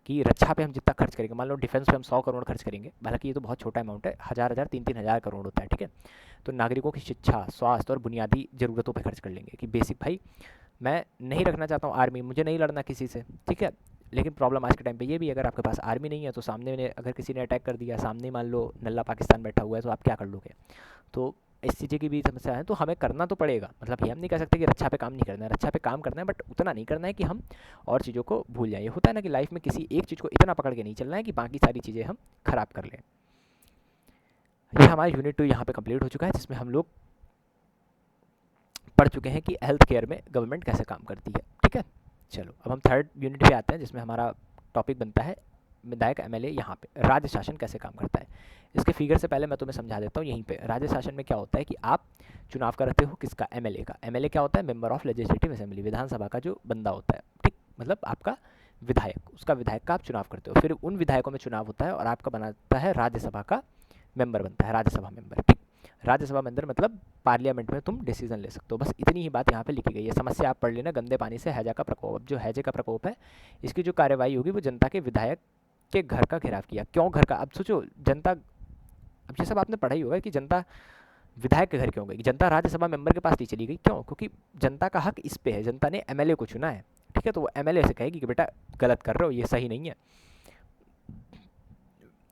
कि रक्षा पे हम जितना खर्च करेंगे, मान लो डिफेंस पे हम 100 करोड़ खर्च करेंगे, हालांकि ये तो बहुत छोटा अमाउंट है, 1000-3000 करोड़ होता है, ठीक है। तो नागरिकों की शिक्षा, स्वास्थ्य और बुनियादी ज़रूरतों पे खर्च कर लेंगे कि बेसिक, भाई मैं नहीं रखना चाहता हूँ आर्मी, मुझे नहीं लड़ना किसी से, ठीक है। लेकिन प्रॉब्लम आज के टाइम पे ये भी, अगर आपके पास आर्मी नहीं है तो सामने में अगर किसी ने अटैक कर दिया, सामने मान लो नल्ला पाकिस्तान बैठा हुआ है, तो आप क्या कर लोगे? तो इस चीज़ की भी समस्या है। तो हमें करना तो पड़ेगा, मतलब ये हम नहीं कह सकते कि रक्षा पे काम नहीं करना है, रक्षा पे काम करना है, बट उतना नहीं करना है कि हम और चीज़ों को भूल जाएं। ये होता है ना कि लाइफ में किसी एक चीज़ को इतना पकड़ के नहीं चलना है कि बाकी सारी चीज़ें हम खराब कर लें। ये हमारा यूनिट 2 यहाँ पे कंप्लीट हो चुका है, जिसमें हम लोग पढ़ चुके हैं कि हेल्थ केयर में गवर्नमेंट कैसे काम करती है, ठीक है। चलो अब हम थर्ड यूनिट पे आते हैं, जिसमें हमारा टॉपिक बनता है विधायक एमएलए। यहाँ पे राज्य शासन कैसे काम करता है, इसके फिगर से पहले मैं तुम्हें समझा देता हूँ। यहीं पे राज्य शासन में क्या होता है कि आप चुनाव करते हो किसका, एमएलए का। एमएलए क्या होता है, मेंबर ऑफ लेजिस्लेटिव असेंबली, विधानसभा का जो बंदा होता है, ठीक, मतलब आपका विधायक, उसका विधायक का आप चुनाव करते हो। फिर उन विधायकों में चुनाव होता है और आपका बनाता है राज्यसभा का मेंबर बनता है, राज्यसभा मेंबर, ठीक। राज्यसभा मेंबर मतलब पार्लियामेंट में तुम डिसीजन ले सकते हो। बस इतनी ही बात यहाँ पे लिखी गई है। समस्या आप पढ़ लेना, गंदे पानी से हैजा का प्रकोप। अब जो हैजे का प्रकोप है, इसकी जो कार्यवाही होगी वो जनता के विधायक के घर का घेराव किया। क्यों घर का? अब सोचो, जनता, अब ये सब आपने पढ़ा ही होगा कि जनता विधायक के घर क्यों गई, जनता राज्यसभा मेंबर के पास नहीं चली गई। क्यों? क्योंकि जनता का हक इस पे है, जनता ने एमएलए को चुना है, ठीक है। तो वो एमएलए से कहेगी कि बेटा गलत कर रहे हो, ये सही नहीं है।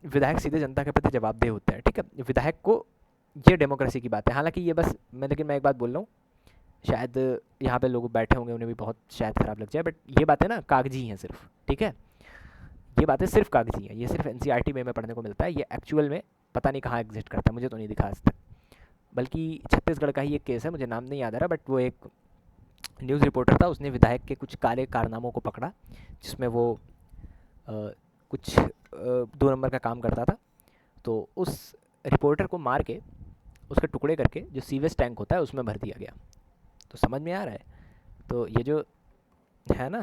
विधायक सीधे जनता के प्रति जवाबदेह होते हैं, ठीक है। विधायक को, ये डेमोक्रेसी की बात है। हालांकि ये बस लेकिन मैं एक बात बोल रहा हूँ, शायद यहाँ पे लोग बैठे होंगे उन्हें भी बहुत शायद ख़राब लग जाए, बट ये बातें ना कागजी हैं सिर्फ, ठीक है। ये बातें सिर्फ कागजी हैं, ये सिर्फ एनसीईआरटी में पढ़ने को मिलता है, ये एक्चुअल में पता नहीं कहाँ एग्जिस्ट करता है, मुझे तो नहीं दिखा आज तक। बल्कि छत्तीसगढ़ का ही एक केस है, मुझे नाम नहीं याद आ रहा, बट वो एक न्यूज़ रिपोर्टर था, उसने विधायक के कुछ काले कारनामों को पकड़ा, जिसमें वो कुछ 2 नंबर का काम करता था। तो उस रिपोर्टर को मार के, उसके टुकड़े करके जो सीवेज टैंक होता है उसमें भर दिया गया। तो समझ में आ रहा है? तो ये जो है ना,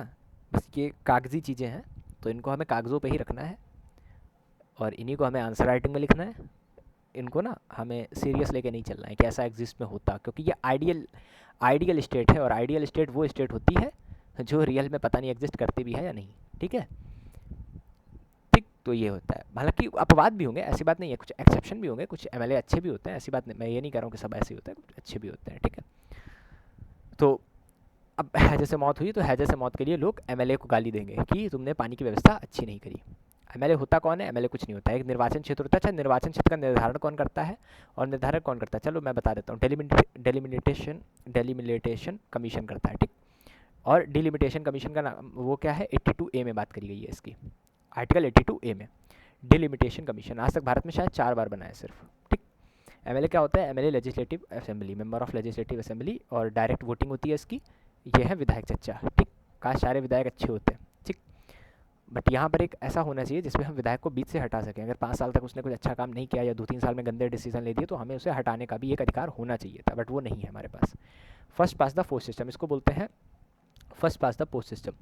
बस ये कागजी चीज़ें हैं, तो इनको हमें कागज़ों पे ही रखना है और इन्हीं को हमें आंसर राइटिंग में लिखना है। इनको ना हमें सीरियस लेके नहीं चलना है कि ऐसा एग्जिस्ट में होता, क्योंकि ये आइडियल स्टेट है, और आइडियल स्टेट वो स्टेट होती है जो रियल में पता नहीं एग्जिस्ट करती भी है या नहीं, ठीक है। ठीक, तो ये होता है। हालांकि अपवाद भी होंगे, ऐसी बात नहीं है, कुछ एक्सेप्शन भी होंगे, कुछ एमएलए अच्छे भी होते हैं, ऐसी बात नहीं, मैं ये नहीं कह रहा हूँ कि सब ऐसे ही होते हैं, कुछ अच्छे भी होते हैं, ठीक है। तो अब हैजे से मौत हुई, तो हैजे से मौत के लिए लोग एमएलए को गाली देंगे कि तुमने पानी की व्यवस्था अच्छी नहीं करी। एमएलए होता कौन है? एमएलए कुछ नहीं होता है, एक निर्वाचन क्षेत्र होता है। अच्छा, निर्वाचन क्षेत्र का निर्धारण कौन करता है और निर्धारक कौन करता है? चलो मैं बता देता हूँ। डेलिमिटेशन कमीशन करता है, ठीक। और डिलिमिटेशन कमीशन का नाम वो क्या है, 82A में बात करी गई है इसकी, आर्टिकल 82A में डिलिमिटेशन कमीशन। आज तक भारत में शायद 4 बार बना है सिर्फ, ठीक। एमएलए क्या होता है? MLA legislative assembly, member of legislative assembly, और डायरेक्ट वोटिंग होती है इसकी। ये है विधायक चच्चा, ठीक। काश सारे विधायक अच्छे होते हैं, ठीक। बट यहाँ पर एक ऐसा होना चाहिए जिसमें हम विधायक को बीच से हटा सकें। अगर 5 साल तक उसने कुछ अच्छा काम नहीं किया या 2-3 साल में गंदे डिसीजन ले दिए तो हमें उसे हटाने का भी एक अधिकार होना चाहिए था, बट वो नहीं है हमारे पास। First past the post system, इसको बोलते हैं first past the post system,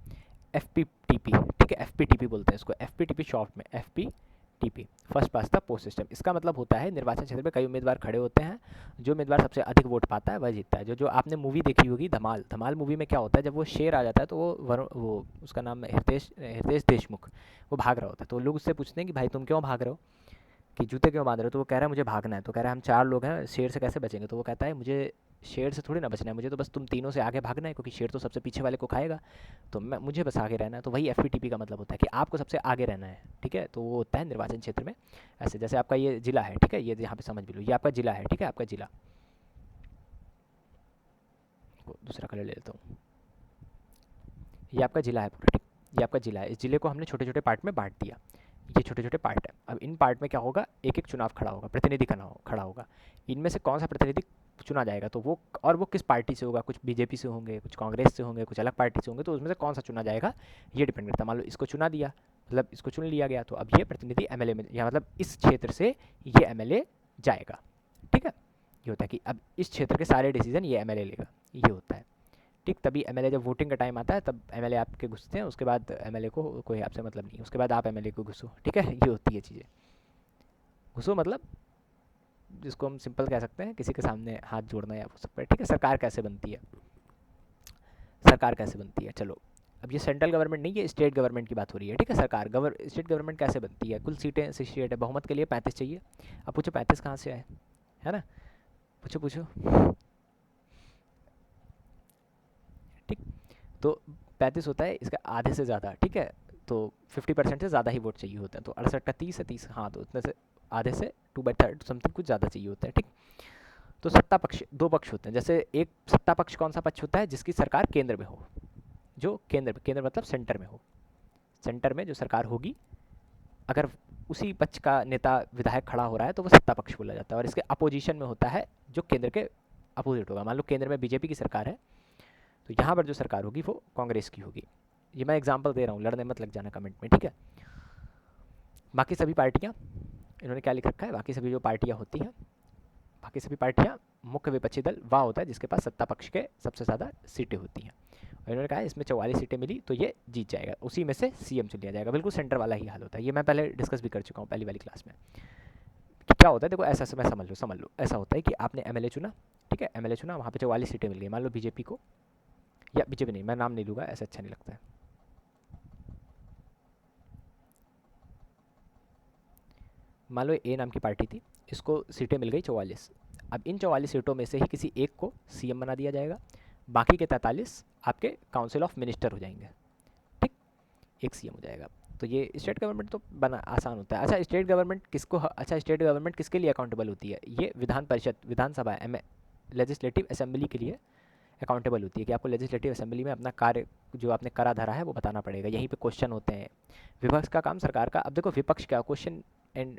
FPTP, ठीक है, FPTP बोलते हैं इसको, FPTP शॉर्ट में, FPTP, first past the post system. इसका मतलब होता है निर्वाचन क्षेत्र में कई उम्मीदवार खड़े होते हैं, जो उम्मीदवार सबसे अधिक वोट पाता है वह जीतता है। जो जो आपने मूवी देखी होगी धमाल, धमाल मूवी में क्या होता है, जब वो शेर आ जाता है तो वो उसका नाम है हितेश देशमुख, वो भाग रहा होता है, तो लोग उससे पूछते हैं कि भाई तुम क्यों भाग रहे हो, कि जूते क्यों बांध रहे हो, तो वो कह रहा है मुझे भागना है। तो कह रहा है हम 4 लोग हैं, शेर से कैसे बचेंगे, तो वो कहता है मुझे शेर से थोड़ी ना बचना है, मुझे तो बस तुम तीनों से आगे भागना है, क्योंकि शेर तो सबसे पीछे वाले को खाएगा, तो मुझे बस आगे रहना है। तो वही FPTP का मतलब होता है कि आपको सबसे आगे रहना है, ठीक है। तो वो होता है निर्वाचन क्षेत्र में ऐसे, जैसे आपका ये जिला है, ठीक है, ये यहाँ पे समझ भी लो, ये आपका जिला है, ठीक है, आपका जिला, दूसरा कलर ले लेता हूँ, ये आपका जिला है पूरा, ठीक, ये आपका जिला है। इस जिले को हमने छोटे छोटे पार्ट में बांट दिया, ये छोटे छोटे पार्ट है। अब इन पार्ट में क्या होगा, एक एक चुनाव खड़ा होगा, प्रतिनिधि खड़ा होगा। इनमें से कौन सा प्रतिनिधि चुना जाएगा, तो वो, और वो किस पार्टी से होगा, कुछ बीजेपी से होंगे, कुछ कांग्रेस से होंगे, कुछ अलग पार्टी से होंगे, तो उसमें से कौन सा चुना जाएगा ये डिपेंड करता है। मान लो इसको चुना दिया, मतलब इसको चुन लिया गया, तो अब ये प्रतिनिधि MLA में, या मतलब इस क्षेत्र से ये MLA जाएगा, ठीक है। ये होता है कि अब इस क्षेत्र के सारे डिसीजन ये MLA लेगा, ये होता है, ठीक। तभी MLA, जब वोटिंग का टाइम आता है तब MLA आपके घुसते हैं, उसके बाद MLA को कोई आपसे मतलब नहीं, उसके बाद आप MLA को घुसो, ठीक है। ये होती है चीज़ें, घुसो मतलब जिसको हम सिंपल कह सकते हैं किसी के सामने हाथ जोड़ना या वो सब, ठीक है। सरकार कैसे बनती है, सरकार कैसे बनती है, चलो अब ये सेंट्रल गवर्नमेंट नहीं, ये स्टेट गवर्नमेंट की बात हो रही है, ठीक है। स्टेट गवर्नमेंट कैसे बनती है, कुल सीटें 68 है, बहुमत के लिए 35 चाहिए। अब पूछो 35 कहाँ से आए, है ना, पूछो पूछो, ठीक। तो 35 होता है, इसका आधे से ज़्यादा, ठीक है, तो 50% से ज़्यादा ही वोट चाहिए होते हैं। तो 68 का 30 है, 30, हाँ, तो इतने से आधे से 2/3 समथिंग कुछ ज़्यादा चाहिए होता है, ठीक। तो सत्ता पक्ष, दो पक्ष होते हैं, जैसे एक सत्ता पक्ष कौन सा पक्ष होता है, जिसकी सरकार केंद्र में हो, जो केंद्र मतलब सेंटर में हो, सेंटर में जो सरकार होगी, अगर उसी पक्ष का नेता विधायक खड़ा हो रहा है तो वो सत्ता पक्ष बोला जाता है। और इसके अपोजिशन में होता है जो केंद्र के अपोजिट होगा। मान लो केंद्र में बीजेपी की सरकार है, तो यहाँ पर जो सरकार होगी वो कांग्रेस की होगी। ये मैं एग्जांपल दे रहा हूँ, लड़ने मत लग जाना कमेंट में, ठीक है। बाकी सभी पार्टियाँ, इन्होंने क्या लिख रखा है, बाकी सभी जो पार्टियाँ होती हैं, बाकी सभी पार्टियाँ, मुख्य विपक्षी दल वह होता है जिसके पास सत्ता पक्ष के सबसे ज़्यादा सीटें होती हैं। और इन्होंने कहा इसमें 44 सीटें मिली तो ये जीत जाएगा, उसी में से CM चुन लिया जाएगा। बिल्कुल सेंटर वाला ही हाल होता है, ये मैं पहले डिस्कस भी कर चुका हूँ पहली वाली क्लास में। कि क्या होता है, देखो ऐसा समय समझ लो, ऐसा होता है कि आपने MLA चुना, ठीक है, MLA चुना, वहाँ पे 44 सीटें मिल गई, मान लो बीजेपी को, या बीजेपी नहीं, मैं नाम नहीं लूँगा, ऐसा अच्छा नहीं लगता है। मान लो A नाम की पार्टी थी, इसको सीटें मिल गई 44। अब इन 44 सीटों में से ही किसी एक को CM बना दिया जाएगा, बाकी के 43 आपके काउंसिल ऑफ मिनिस्टर हो जाएंगे, ठीक, एक CM हो जाएगा। तो ये स्टेट गवर्नमेंट तो बना आसान होता है। अच्छा स्टेट गवर्नमेंट किसको, अच्छा स्टेट गवर्नमेंट किसके लिए अकाउंटेबल होती है, ये विधान परिषद, विधानसभा, लेजिस्लेटिव असेंबली के लिए अकाउंटेबल होती है, कि आपको लेजिस्लेटिव असेंबली में अपना कार्य जो आपने करा धरा है वो बताना पड़ेगा। यहीं पे क्वेश्चन होते हैं, विपक्ष का काम सरकार का। अब देखो विपक्ष क्या, क्वेश्चन एंड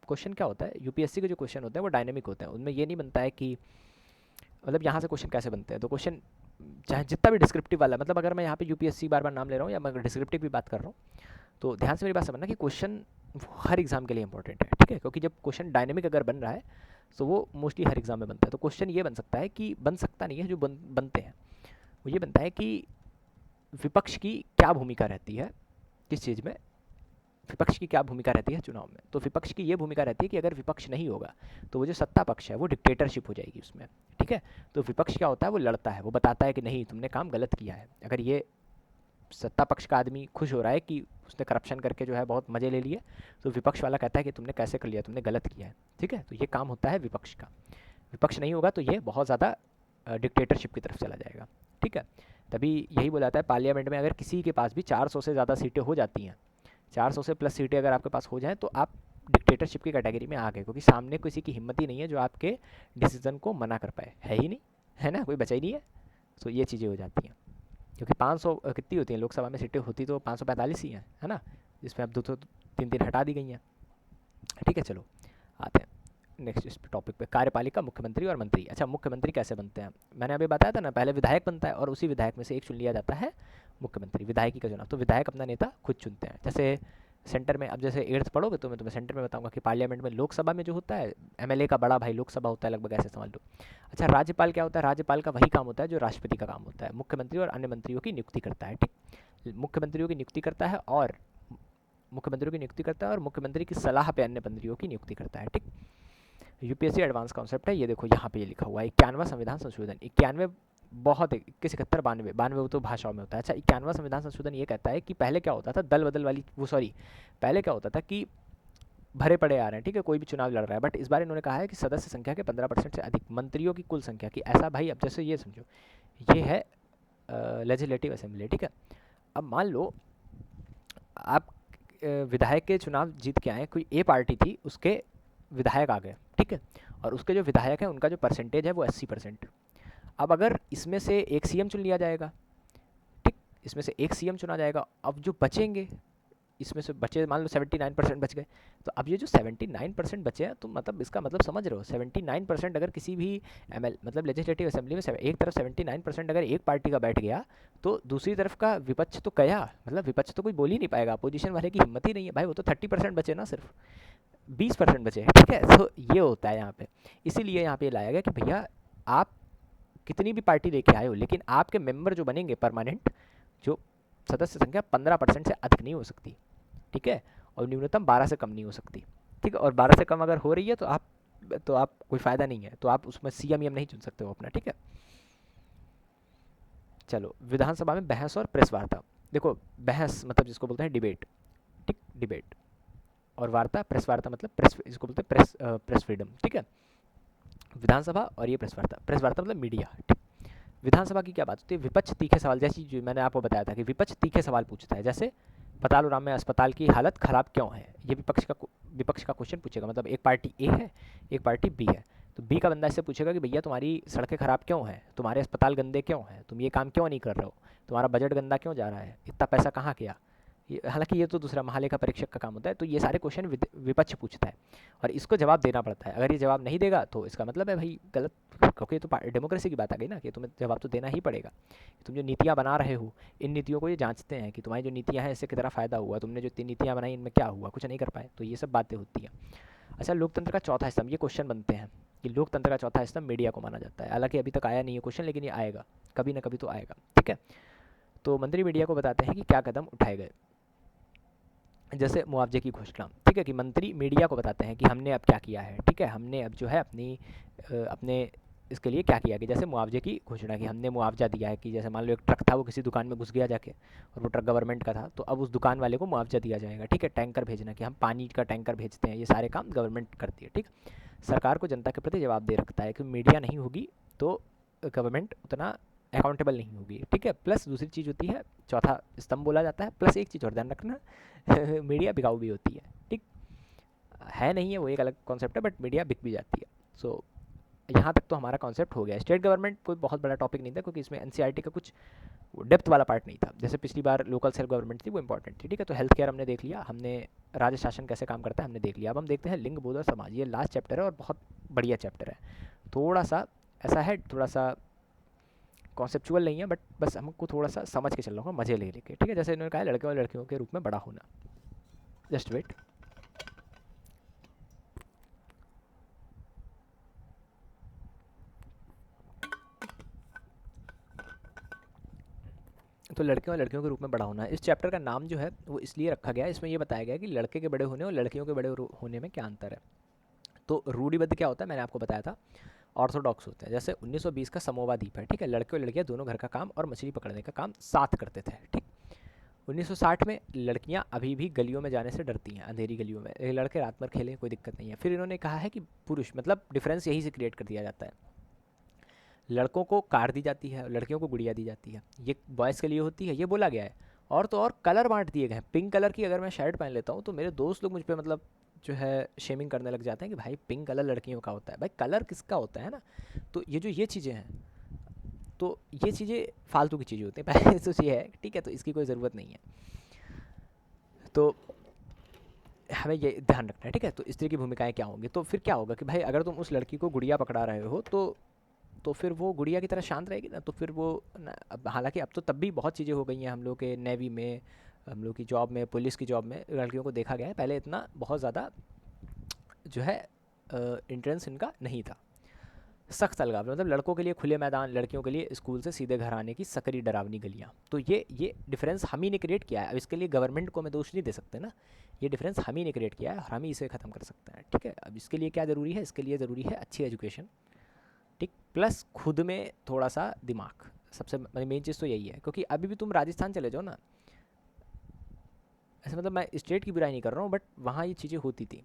क्वेश्चन क्या होता है, UPSC के जो क्वेश्चन होते हैं वो डायनेमिक होते हैं, उनमें ये नहीं बनता है कि मतलब यहाँ से क्वेश्चन कैसे बनते हैं। तो क्वेश्चन चाहे जितना भी डिस्क्रिप्टिव वाला, मतलब अगर मैं यहाँ पे UPSC बार बार नाम ले रहा हूँ या मैं डिस्क्रिप्टिव की बात कर रहा हूँ, तो ध्यान से मेरी बात समझना कि क्वेश्चन हर एग्ज़ाम के लिए इंपॉर्टेंट है, ठीक है, क्योंकि जब क्वेश्चन डायनेमिक अगर बन रहा है तो वो मोस्टली हर एग्ज़ाम में बनता है। तो क्वेश्चन ये बन सकता है कि, बन सकता नहीं है, जो बनते हैं वो ये बनता है कि विपक्ष की क्या भूमिका रहती है, किस चीज़ में विपक्ष की क्या भूमिका रहती है चुनाव में। तो विपक्ष की ये भूमिका रहती है कि अगर विपक्ष नहीं होगा तो वो जो सत्ता पक्ष है वो डिक्टेटरशिप हो जाएगी उसमें, ठीक है। तो विपक्ष क्या होता है, वो लड़ता है, वो बताता है कि नहीं तुमने काम गलत किया है। अगर ये सत्ता पक्ष का आदमी खुश हो रहा है कि उसने करप्शन करके जो है बहुत मज़े ले लिए, तो विपक्ष वाला कहता है कि तुमने कैसे कर लिया, तुमने गलत किया है, ठीक है। तो ये काम होता है विपक्ष का। विपक्ष नहीं होगा तो ये बहुत ज़्यादा डिक्टेटरशिप की तरफ चला जाएगा, ठीक है। तभी यही बोला जाता है पार्लियामेंट में अगर किसी के पास भी 400 से ज़्यादा सीटें हो जाती हैं, 400 से प्लस सीटें अगर आपके पास हो जाएँ तो आप डिक्टेटरशिप की कैटेगरी में आ गए, क्योंकि सामने किसी की हिम्मत ही नहीं है जो आपके डिसीजन को मना कर पाए, है ही नहीं, है ना, कोई बचा ही नहीं है। तो ये चीज़ें हो जाती हैं, क्योंकि 500 कितनी होती हैं लोकसभा में सीटें, होती तो 545 ही हैं, है ना, जिसमें अब 2-3 हटा दी गई हैं, ठीक है। चलो आते हैं नेक्स्ट इस टॉपिक पे, कार्यपालिका, मुख्यमंत्री और मंत्री। अच्छा मुख्यमंत्री कैसे बनते हैं, मैंने अभी बताया था ना, पहले विधायक बनता है और उसी विधायक में से एक चुन लिया जाता है मुख्यमंत्री। विधायकी का चुनाव, तो विधायक अपना नेता खुद चुनते हैं। जैसे सेंटर में, अब जैसे 8th पढ़ोगे तो मैं तुम्हें सेंटर में बताऊंगा कि पार्लियामेंट में, लोकसभा में जो होता है एमएलए का बड़ा भाई लोकसभा होता है, लगभग ऐसे समझ लो। अच्छा, राज्यपाल क्या होता है? राज्यपाल का वही काम होता है जो राष्ट्रपति का काम होता है, मुख्यमंत्री और अन्य मंत्रियों की नियुक्ति करता है। ठीक, मुख्यमंत्रियों की नियुक्ति करता है और मुख्यमंत्री की सलाह पे अन्य मंत्रियों की नियुक्ति करता है। ठीक, यूपीएससी एडवांस कॉन्सेप्ट है, ये देखो यहाँ पे ये लिखा हुआ है 51वां संविधान संशोधन। 91 बहुत है, 21, 71, 92, 92 तो भाषाओं में होता है। अच्छा, 51वां संविधान संशोधन ये कहता है कि पहले क्या होता था, दल बदल वाली वो सॉरी पहले क्या होता था कि भरे पड़े आ रहे हैं, ठीक है, कोई भी चुनाव लड़ रहा है, बट इस बार इन्होंने कहा है कि सदस्य संख्या के 15% से अधिक मंत्रियों की कुल संख्या की। ऐसा भाई, अब जैसे ये समझो, ये है लेजिस्लेटिव असेंबली, ठीक है। अब मान लो आप विधायक के चुनाव जीत के आए, कोई ए पार्टी थी, उसके विधायक आ गए, ठीक है, और उसके जो विधायक हैं उनका जो परसेंटेज है वो 80%। अब अगर इसमें से एक सीएम चुन लिया जाएगा, ठीक, इसमें से एक सीएम चुना जाएगा, अब जो बचेंगे, इसमें से बचे मान लो 79% बच गए, तो अब ये जो 79% बचे हैं, तो मतलब इसका मतलब समझ रहे हो, 79% अगर किसी भी मतलब लेजिस्लेटिव असेंबली में एक तरफ 79% अगर एक पार्टी का बैठ गया, तो दूसरी तरफ का विपक्ष तो गया, मतलब विपक्ष तो कोई बोल ही नहीं पाएगा, अपोजिशन वाले की हिम्मत ही नहीं है भाई, वो तो 30% बचे ना, सिर्फ 20% बचे हैं, ठीक है। तो ये होता है यहाँ पे, इसीलिए यहाँ पे लाया गया कि भैया आप कितनी भी पार्टी लेके आए हो, लेकिन आपके मेंबर जो बनेंगे परमानेंट, जो सदस्य संख्या 15% से अधिक नहीं हो सकती, ठीक है, और न्यूनतम 12 से कम नहीं हो सकती, ठीक है, और 12 से कम अगर हो रही है तो आप कोई फ़ायदा नहीं है, तो आप उसमें सीएम नहीं चुन सकते हो अपना, ठीक है। चलो, विधानसभा में बहस और प्रेस वार्ता। देखो, बहस मतलब जिसको बोलते हैं डिबेट, ठीक, डिबेट, और वार्ता, प्रेस वार्ता मतलब प्रेस, इसको बोलते हैं प्रेस फ्रीडम, ठीक है। विधानसभा और ये प्रेस वार्ता मतलब मीडिया, ठीक। विधानसभा की क्या बात होती है? विपक्ष तीखे सवाल, जैसी जो मैंने आपको बताया था कि विपक्ष तीखे सवाल पूछता है, जैसे पतालूराम में अस्पताल की हालत ख़राब क्यों है, ये विपक्ष का क्वेश्चन पूछेगा। मतलब एक पार्टी ए है, एक पार्टी बी है, तो बी का बंदा इससे पूछेगा कि भैया तुम्हारी सड़कें ख़राब क्यों हैं, तुम्हारे अस्पताल गंदे क्यों हैं, तुम ये काम क्यों नहीं कर रहे हो, तुम्हारा बजट गंदा क्यों जा रहा है, इतना पैसा कहाँ गया। हालांकि ये तो दूसरा महालेखा परीक्षक का काम होता है, तो ये सारे क्वेश्चन विपक्ष पूछता है और इसको जवाब देना पड़ता है। अगर ये जवाब नहीं देगा तो इसका मतलब है भाई गलत, क्योंकि तो डेमोक्रेसी की बात आ गई ना कि तुम्हें जवाब तो देना ही पड़ेगा। तुम जो नीतियाँ बना रहे हो, इन नीतियों को ये जांचते हैं कि तुम्हारी जो नीतियाँ हैं इससे कितना फ़ायदा हुआ, तुमने जो 3 नीतियाँ बनाई इनमें क्या हुआ, कुछ नहीं कर पाए, तो ये सब बातें होती हैं। अच्छा, लोकतंत्र का चौथा स्तंभ, ये क्वेश्चन बनते हैं कि लोकतंत्र का चौथा स्तंभ मीडिया को माना जाता है। हालांकि अभी तक आया नहीं है क्वेश्चन, लेकिन ये आएगा, कभी ना कभी तो आएगा, ठीक है। तो मंत्री मीडिया को बताते हैं कि क्या कदम उठाए गए, जैसे मुआवजे की घोषणा, ठीक है, कि मंत्री मीडिया को बताते हैं कि हमने अब क्या किया है, ठीक है, हमने अब जो है अपने इसके लिए क्या किया, कि जैसे मुआवजे की घोषणा की, हमने मुआवजा दिया है कि जैसे मान लो एक ट्रक था, वो किसी दुकान में घुस गया जाके और वो ट्रक गवर्नमेंट का था, तो अब उस दुकान वाले को मुआवजा दिया जाएगा, ठीक है। टैंकर भेजना, कि हम पानी का टैंकर भेजते हैं, ये सारे काम गवर्नमेंट करती है, ठीक। सरकार को जनता के प्रति जवाब दे रखता है कि मीडिया नहीं होगी तो गवर्नमेंट उतना अकाउंटेबल नहीं होगी, ठीक है। प्लस दूसरी चीज़ होती है, चौथा स्तंभ बोला जाता है, प्लस एक चीज़ और ध्यान रखना, मीडिया बिकाऊ भी होती है, ठीक है, नहीं है वो एक अलग कॉन्सेप्ट है, बट मीडिया बिक भी जाती है। सो यहाँ तक तो हमारा कॉन्सेप्ट हो गया। स्टेट गवर्नमेंट कोई बहुत बड़ा टॉपिक नहीं था, क्योंकि इसमें एनसीईआरटी का कुछ डेप्थ वाला पार्ट नहीं था। जैसे पिछली बार लोकल सेल्फ गवर्नमेंट थी, वो इंपॉर्टेंट थी, ठीक है। तो हेल्थ केयर हमने देख लिया, हमने राज्य शासन कैसे काम करता है हमने देख लिया। अब हम देखते हैं लिंग, बोध और समाज, ये लास्ट चैप्टर है और बहुत बढ़िया चैप्टर है। थोड़ा सा ऐसा है, थोड़ा सा कॉन्सेप्चुअल नहीं है, बट बस हमको थोड़ा सा समझ के चल रहा हूँ, मज़े ले लेके, ठीक है। जैसे इन्होंने कहा लड़के और लड़कियों के रूप में बड़ा होना, जस्ट वेट। तो लड़के और लड़कियों के रूप में बड़ा होना, इस चैप्टर का नाम जो है वो इसलिए रखा गया है, इसमें ये बताया गया है कि लड़के के बड़े होने और लड़कियों के बड़े होने में क्या अंतर है। तो रूढ़िबद्ध क्या होता है, मैंने आपको बताया था, ऑर्थोडॉक्स होते हैं। जैसे 1920 का समोवा द्वीप है, ठीक है, लड़के और लड़कियां दोनों घर का काम और मछली पकड़ने का काम साथ करते थे, ठीक। 1960 में लड़कियां अभी भी गलियों में जाने से डरती हैं, अंधेरी गलियों में, लड़के रात भर खेलें कोई दिक्कत नहीं है। फिर इन्होंने कहा है कि पुरुष, मतलब डिफरेंस यहीं से क्रिएट कर दिया जाता है, लड़कों को कार दी जाती है, लड़कियों को गुड़िया दी जाती है, ये बॉयज़ के लिए होती है, ये बोला गया है। और तो और कलर बांट दिए गए हैं, पिंक कलर की अगर मैं शर्ट पहन लेता हूँ तो मेरे दोस्त लोग मुझ पर मतलब जो है शेमिंग करने लग जाते हैं कि भाई पिंक कलर लड़कियों का होता है, भाई कलर किसका होता है ना। तो ये चीज़ें हैं, तो ये चीज़ें फालतू की चीज़ें होती हैं, पहले तो ये है, ठीक है, तो इसकी कोई ज़रूरत नहीं है, तो हमें ये ध्यान रखना है, ठीक है। तो स्त्री की भूमिकाएं क्या होंगी, तो फिर क्या होगा कि भाई अगर तुम उस लड़की को गुड़िया पकड़ा रहे हो तो तो फिर वो गुड़िया की तरह शांत रहेगी ना, तो फिर वो अब हालांकि अब तो तब भी बहुत चीज़ें हो गई हैं हम लोग के नेवी में, हम लोग की जॉब में, पुलिस की जॉब में लड़कियों को देखा गया है, पहले इतना बहुत ज़्यादा जो है इंट्रेंस इनका नहीं था। सख्त अलगाव, मतलब लड़कों के लिए खुले मैदान, लड़कियों के लिए स्कूल से सीधे घर आने की सकरी डरावनी गलियाँ। तो ये डिफरेंस हम ही ने क्रिएट किया है। अब इसके लिए गवर्नमेंट को मैं दोष नहीं दे सकते ना, ये डिफरेंस हम ही ने क्रिएट किया है और हम ही इसे ख़त्म कर सकते हैं। ठीक है, अब इसके लिए क्या ज़रूरी है? इसके लिए ज़रूरी है अच्छी एजुकेशन, ठीक, प्लस खुद में थोड़ा सा दिमाग। सबसे मेन चीज़ तो यही है, क्योंकि अभी भी तुम राजस्थान चले जाओ ना, ऐसे मतलब मैं स्टेट की बुराई नहीं कर रहा हूँ, बट वहाँ ये चीज़ें होती थी।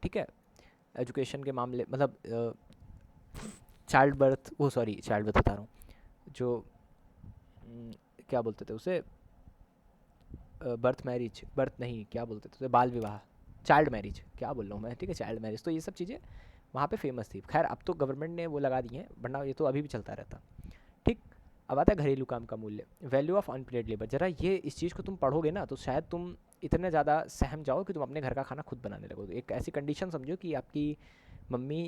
ठीक है, एजुकेशन के मामले, मतलब चाइल्ड बर्थ, वो सॉरी चाइल्ड बर्थ बता रहा हूँ, जो क्या बोलते थे उसे, बर्थ मैरिज, बर्थ नहीं, क्या बोलते थे उसे, बाल विवाह, चाइल्ड मैरिज, क्या बोल रहा हूँ मैं, ठीक है, चाइल्ड मैरिज। तो ये सब चीज़ें वहाँ पे फेमस थी। खैर अब तो गवर्नमेंट ने वो लगा दी हैं, वरना ये तो अभी भी चलता रहता। ठीक, अब आता है घरेलू काम का मूल्य, वैल्यू ऑफ अनपेड लेबर। जरा ये इस चीज़ को तुम पढ़ोगे ना, तो शायद तुम इतने ज़्यादा सहम जाओ कि तुम अपने घर का खाना खुद बनाने लगो। एक ऐसी कंडीशन समझो कि आपकी मम्मी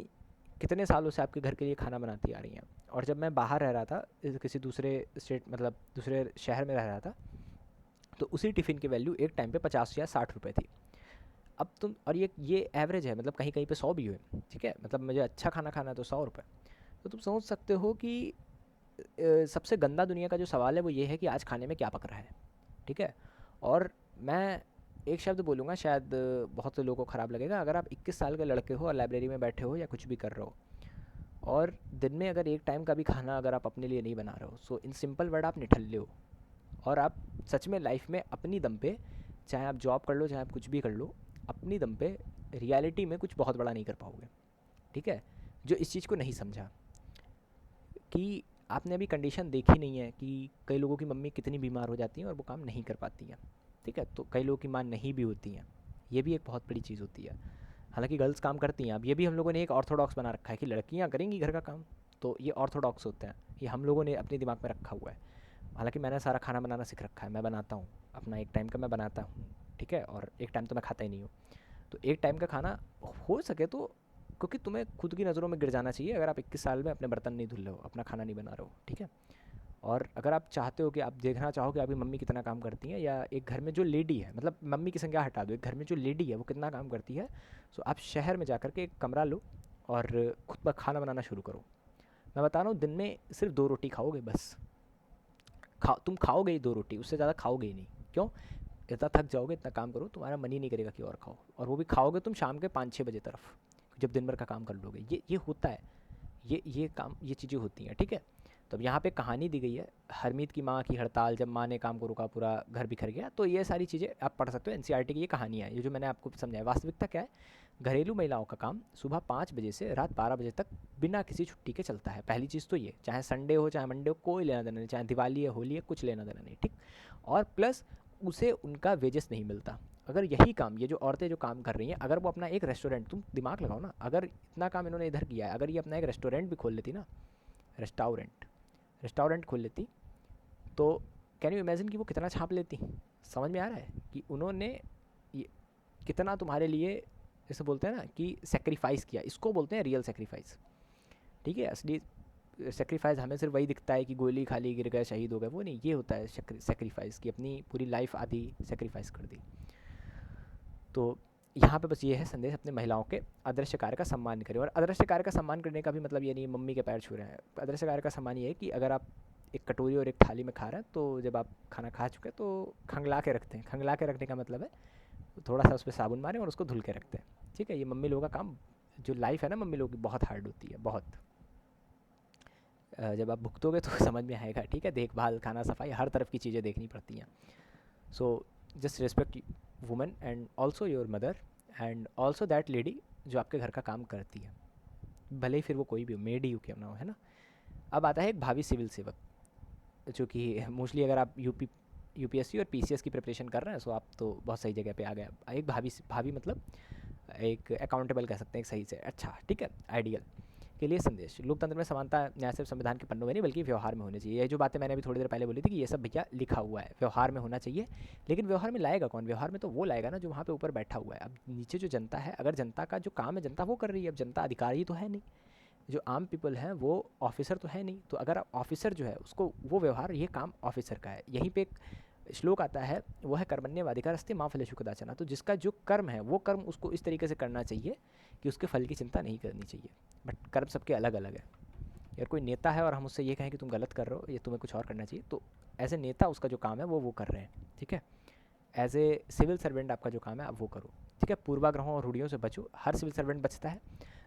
कितने सालों से आपके घर के लिए खाना बनाती आ रही हैं। और जब मैं बाहर रह रहा था, किसी दूसरे स्टेट, मतलब दूसरे शहर में रह रहा था, तो उसी टिफ़िन की वैल्यू एक टाइम पे 50 या 60 रुपए थी। अब तुम, और ये एवरेज है, मतलब कहीं कहीं पे 100 भी हुए। ठीक है, मतलब मुझे अच्छा खाना खाना है तो 100 रुपये। तो तुम सोच सकते हो कि सबसे गंदा दुनिया का जो सवाल है वो ये है कि आज खाने में क्या पक रहा है। ठीक है, और मैं एक शब्द बोलूँगा, शायद बहुत से लोगों को ख़राब लगेगा। अगर आप 21 साल के लड़के हो और लाइब्रेरी में बैठे हो या कुछ भी कर रहे हो, और दिन में अगर एक टाइम का भी खाना अगर आप अपने लिए नहीं बना रहे हो, सो इन सिंपल वर्ड आप निठल्ले हो। और आप सच में लाइफ में अपनी दम पे, चाहे आप जॉब कर लो, चाहे आप कुछ भी कर लो, अपनी दम पे रियलिटी में कुछ बहुत बड़ा नहीं कर पाओगे। ठीक है, जो इस चीज़ को नहीं समझा कि आपने अभी कंडीशन देखी नहीं है कि कई लोगों की मम्मी कितनी बीमार हो जाती हैं और वो काम नहीं कर पाती हैं। ठीक है, तो कई लोगों की माँ नहीं भी होती हैं, ये भी एक बहुत बड़ी चीज़ होती है। हालांकि गर्ल्स काम करती हैं, अब ये भी हम लोगों ने एक ऑर्थोडॉक्स बना रखा है कि लड़कियां करेंगी घर का काम, तो ये ऑर्थोडॉक्स होते हैं, ये हम लोगों ने अपने दिमाग में रखा हुआ है। हालांकि मैंने सारा खाना बनाना सीख रखा है, मैं बनाता हूँ अपना, एक टाइम का मैं बनाता हूँ। ठीक है, और एक टाइम तो मैं खाता ही नहीं हूँ। तो एक टाइम का खाना हो सके तो, क्योंकि तुम्हें खुद की नज़रों में गिर जाना चाहिए अगर आप 21 साल में अपने बर्तन नहीं धुल रहे हो, अपना खाना नहीं बना रहे हो। ठीक है, और अगर आप चाहते हो कि आप देखना चाहो कि आपकी मम्मी कितना काम करती है, या एक घर में जो लेडी है, मतलब मम्मी की संख्या हटा दो, एक घर में जो लेडी है वो कितना काम करती है, सो आप शहर में जा कर के एक कमरा लो और खुद पर खाना बनाना शुरू करो। मैं बता रहा हूँ, दिन में सिर्फ 2 रोटी खाओगे बस। तुम खाओगे ही 2 रोटी, उससे ज़्यादा खाओगे ही नहीं। क्यों? इतना थक जाओगे, इतना काम करो, तुम्हारा मन ही नहीं करेगा कि और खाओ। और वो भी खाओगे तुम शाम के 5-6 बजे तरफ, जब दिन भर का काम कर लोगे। ये होता है, ये काम, ये चीज़ें होती हैं। ठीक है, तो अब यहाँ पे कहानी दी गई है, हरमीत की माँ की हड़ताल, जब माँ ने काम को रोका पूरा घर बिखर गया। तो ये सारी चीज़ें आप पढ़ सकते हो, एनसीईआरटी की ये कहानियाँ है, ये जो मैंने आपको समझाया। वास्तविकता क्या है? घरेलू महिलाओं का काम सुबह 5 बजे से रात 12 बजे तक बिना किसी छुट्टी के चलता है। पहली चीज़ तो ये, चाहे संडे हो चाहे मंडे हो, कोई लेना देना नहीं, चाहे दिवाली है होली है, कुछ लेना देना नहीं। ठीक, और प्लस उसे उनका वेजेस नहीं मिलता। अगर यही काम, ये जो औरतें जो काम कर रही हैं, अगर वो अपना एक रेस्टोरेंट, तुम दिमाग लगाओ ना, अगर इतना काम इन्होंने इधर किया है, अगर ये अपना एक रेस्टोरेंट भी खोल लेती ना, रेस्टोरेंट रेस्टोरेंट खोल लेती, तो कैन यू इमेजिन कि वो कितना छाप लेती। समझ में आ रहा है कि उन्होंने ये कितना तुम्हारे लिए, जैसे बोलते हैं ना कि सेक्रीफाइस किया, इसको बोलते हैं रियल सेक्रीफाइस। ठीक है, असली सेक्रीफाइस हमें सिर्फ वही दिखता है कि गोली खाली, गिर गए, शहीद हो गए, वो नहीं, ये होता है सेक्रीफाइस, की अपनी पूरी लाइफ आधी सेक्रीफाइस कर दी। तो यहाँ पे बस ये है संदेश, अपने महिलाओं के अदृश्य कार्य का सम्मान करें। और अदृश्य कार्य का सम्मान करने का भी मतलब ये नहीं मम्मी के पैर छू रहे हैं। अदृश्य कार्य का सम्मान ये है कि अगर आप एक कटोरी और एक थाली में खा रहे हैं, तो जब आप खाना खा चुके हैं तो खंगला के रखते हैं। खंगला के रखने का मतलब है थोड़ा सा उस पर साबुन मारें और उसको धुल के रखते हैं। ठीक है, ये मम्मी लोगों का काम, जो लाइफ है ना मम्मी लोगों की, बहुत हार्ड होती है, बहुत। जब आप भुगतोगे तो समझ में आएगा। ठीक है, देखभाल, खाना, सफाई, हर तरफ की चीज़ें देखनी पड़ती हैं। So just respect women and also your mother and also that lady जो आपके घर का काम करती है, भले ही फिर वो कोई भी हो, मेड ही क्यों ना हो, है ना। अब आता है एक भावी सिविल सेवक, जो कि मोस्टली अगर आप यूपीएससी और पीसीएस की प्रिपरेशन कर रहे हैं, सो आप तो बहुत सही जगह पे आ गए। एक भावी मतलब एक अकाउंटेबल कह सकते हैं, एक सही से, अच्छा ठीक है, आइडियल के लिए संदेश। लोकतंत्र में समानता न्याय सिर्फ संविधान के पन्नों में नहीं बल्कि व्यवहार में होनी चाहिए। ये जो बातें मैंने अभी थोड़ी देर पहले बोली थी कि ये सब भैया लिखा हुआ है, व्यवहार में होना चाहिए। लेकिन व्यवहार में लाएगा कौन? व्यवहार में तो वो लाएगा ना जो वहाँ पे ऊपर बैठा हुआ है। अब नीचे जो जनता है, अगर जनता का जो काम है जनता वो कर रही है, अब जनता अधिकारी तो है नहीं, जो आम पीपल हैं वो ऑफिसर तो है नहीं, तो अगर आप ऑफिसर जो है उसको वो व्यवहार, ये काम ऑफिसर का है। यहीं पे एक श्लोक आता है, वो है कर्मण्येवाधिकारस्ते मा फलेषु कदाचन। तो जिसका जो कर्म है वो कर्म उसको इस तरीके से करना चाहिए कि उसके फल की चिंता नहीं करनी चाहिए। बट कर्म सबके अलग अलग है। अगर कोई नेता है और हम उससे ये कहें कि तुम गलत कर रहे हो, ये तुम्हें कुछ और करना चाहिए, तो एज ए नेता उसका जो काम है वो कर रहे हैं, ठीक है। एज ए सिविल सर्वेंट आपका जो काम है आप वो करो, ठीक है। पूर्वाग्रहों और रूढ़ियों से बचो। हर सिविल सर्वेंट बचता है।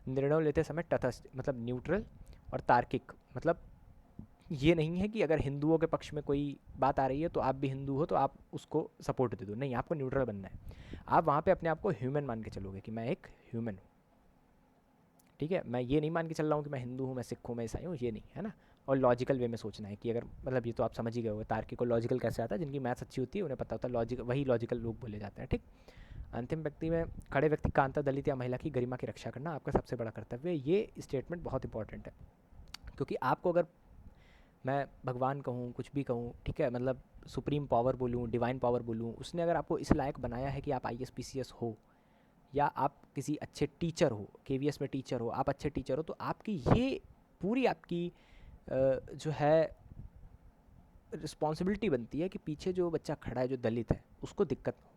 निर्णय लेते समय तटस्थ, मतलब न्यूट्रल और तार्किक। मतलब ये नहीं है कि अगर हिंदुओं के पक्ष में कोई बात आ रही है तो आप भी हिंदू हो तो आप उसको सपोर्ट दे दो, नहीं, आपको न्यूट्रल बनना है। आप वहाँ पे अपने आप को ह्यूमन मान के चलोगे कि मैं एक ह्यूमन हूँ, ठीक है। मैं ये नहीं मान के चल रहा हूँ कि मैं हिंदू हूँ, मैं सिख हूँ, मैं ईसाई हूँ, ये नहीं है ना। और लॉजिकल वे में सोचना है कि अगर, मतलब ये तो आप समझ ही गए होंगे तार्किक और लॉजिकल कैसे आता है। जिनकी मैथ्स अच्छी होती है उन्हें पता होता है लॉजिक, वही लॉजिकल लोग बोले जाते हैं, ठीक। अंतिम व्यक्ति में खड़े व्यक्ति का अंतर दलित या महिला की गरिमा की रक्षा करना आपका सबसे बड़ा कर्तव्य है। ये स्टेटमेंट बहुत इंपॉर्टेंट है, क्योंकि आपको अगर मैं भगवान कहूँ, कुछ भी कहूँ, ठीक है, मतलब सुप्रीम पावर बोलूँ, डिवाइन पावर बोलूँ, उसने अगर आपको इस लायक बनाया है कि आप IAS PCS हो, या आप किसी अच्छे टीचर हो, KVS में टीचर हो, आप अच्छे टीचर हो, तो आपकी ये पूरी आपकी जो है रिस्पॉन्सिबिलिटी बनती है कि पीछे जो बच्चा खड़ा है जो दलित है उसको दिक्कत हो।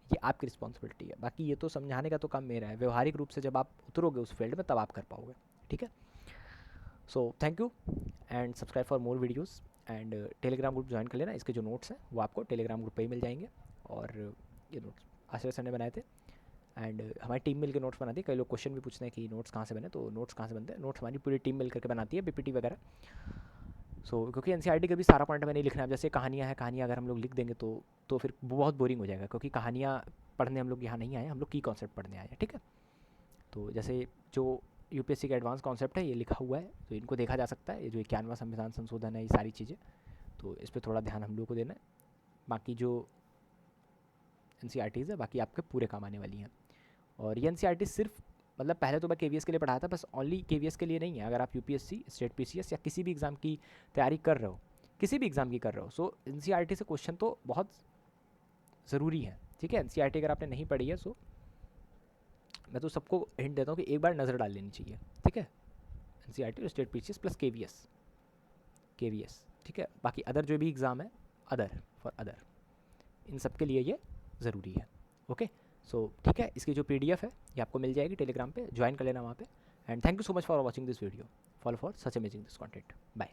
ये आपकी रिस्पॉन्सिबिलिटी है। बाकी ये तो समझाने का तो काम मेरा है। व्यवहारिक रूप से जब आप उतरोगे उस फील्ड में तब आप कर पाओगे, ठीक है। So thank you and subscribe for more videos. And Telegram group join कर लेना। इसके जो नोट्स हैं वो आपको टेलीग्राम ग्रुप पे ही मिल जाएंगे। और ये नोट्स आश्रय सर ने बनाए थे, एंड हमारी टीम मिल के नोट्स बनाती है। कई लोग क्वेश्चन भी पूछते हैं कि नोट्स कहाँ से बने, तो नोट्स कहाँ से बनते हैं, नोट्स हमारी पूरी टीम मिल करके बनाती है, PPT वगैरह। क्योंकि NCERT का भी सारा पॉइंट हमें नहीं लिखना है। जैसे कहानियाँ हैं, कहानियाँ अगर हम लोग लिख देंगे तो फिर बहुत बोरिंग हो जाएगा, क्योंकि कहानियाँ पढ़ने हम लोग यहाँ नहीं आए, हम लोग की कॉन्सेप्ट पढ़ने आए हैं, ठीक है। तो जैसे जो UPSC का एडवांस कॉन्सेप्ट है ये लिखा हुआ है, तो इनको देखा जा सकता है। ये जो 51वां संविधान संशोधन है, ये सारी चीज़ें, तो इस पर थोड़ा ध्यान हम लोग को देना है। बाकी जो NCERTs है बाकी आपके पूरे काम आने वाली हैं। और ये NCERT सिर्फ, मतलब पहले तो मैं KVS के लिए पढ़ाया था, बस ओनली KVS के लिए नहीं है। अगर आप UPSC, स्टेट PCS या किसी भी एग्ज़ाम की तैयारी कर रहे हो, किसी भी एग्ज़ाम की कर रहे हो, सो NCERT से क्वेश्चन तो बहुत ज़रूरी है, ठीक है। NCERT अगर आपने नहीं पढ़ी है, सो मैं तो सबको हिंट देता हूँ कि एक बार नज़र डाल लेनी चाहिए, ठीक है। NCERT और स्टेट PCS प्लस KVS, ठीक है। बाकी अदर जो भी एग्ज़ाम है, अदर इन सब के लिए ये ज़रूरी है, ओके। सो ठीक है, इसकी जो PDF है ये आपको मिल जाएगी टेलीग्राम पे, ज्वाइन कर लेना वहाँ पे। And thank you so much for watching this video, follow for such amazing this content. Bye.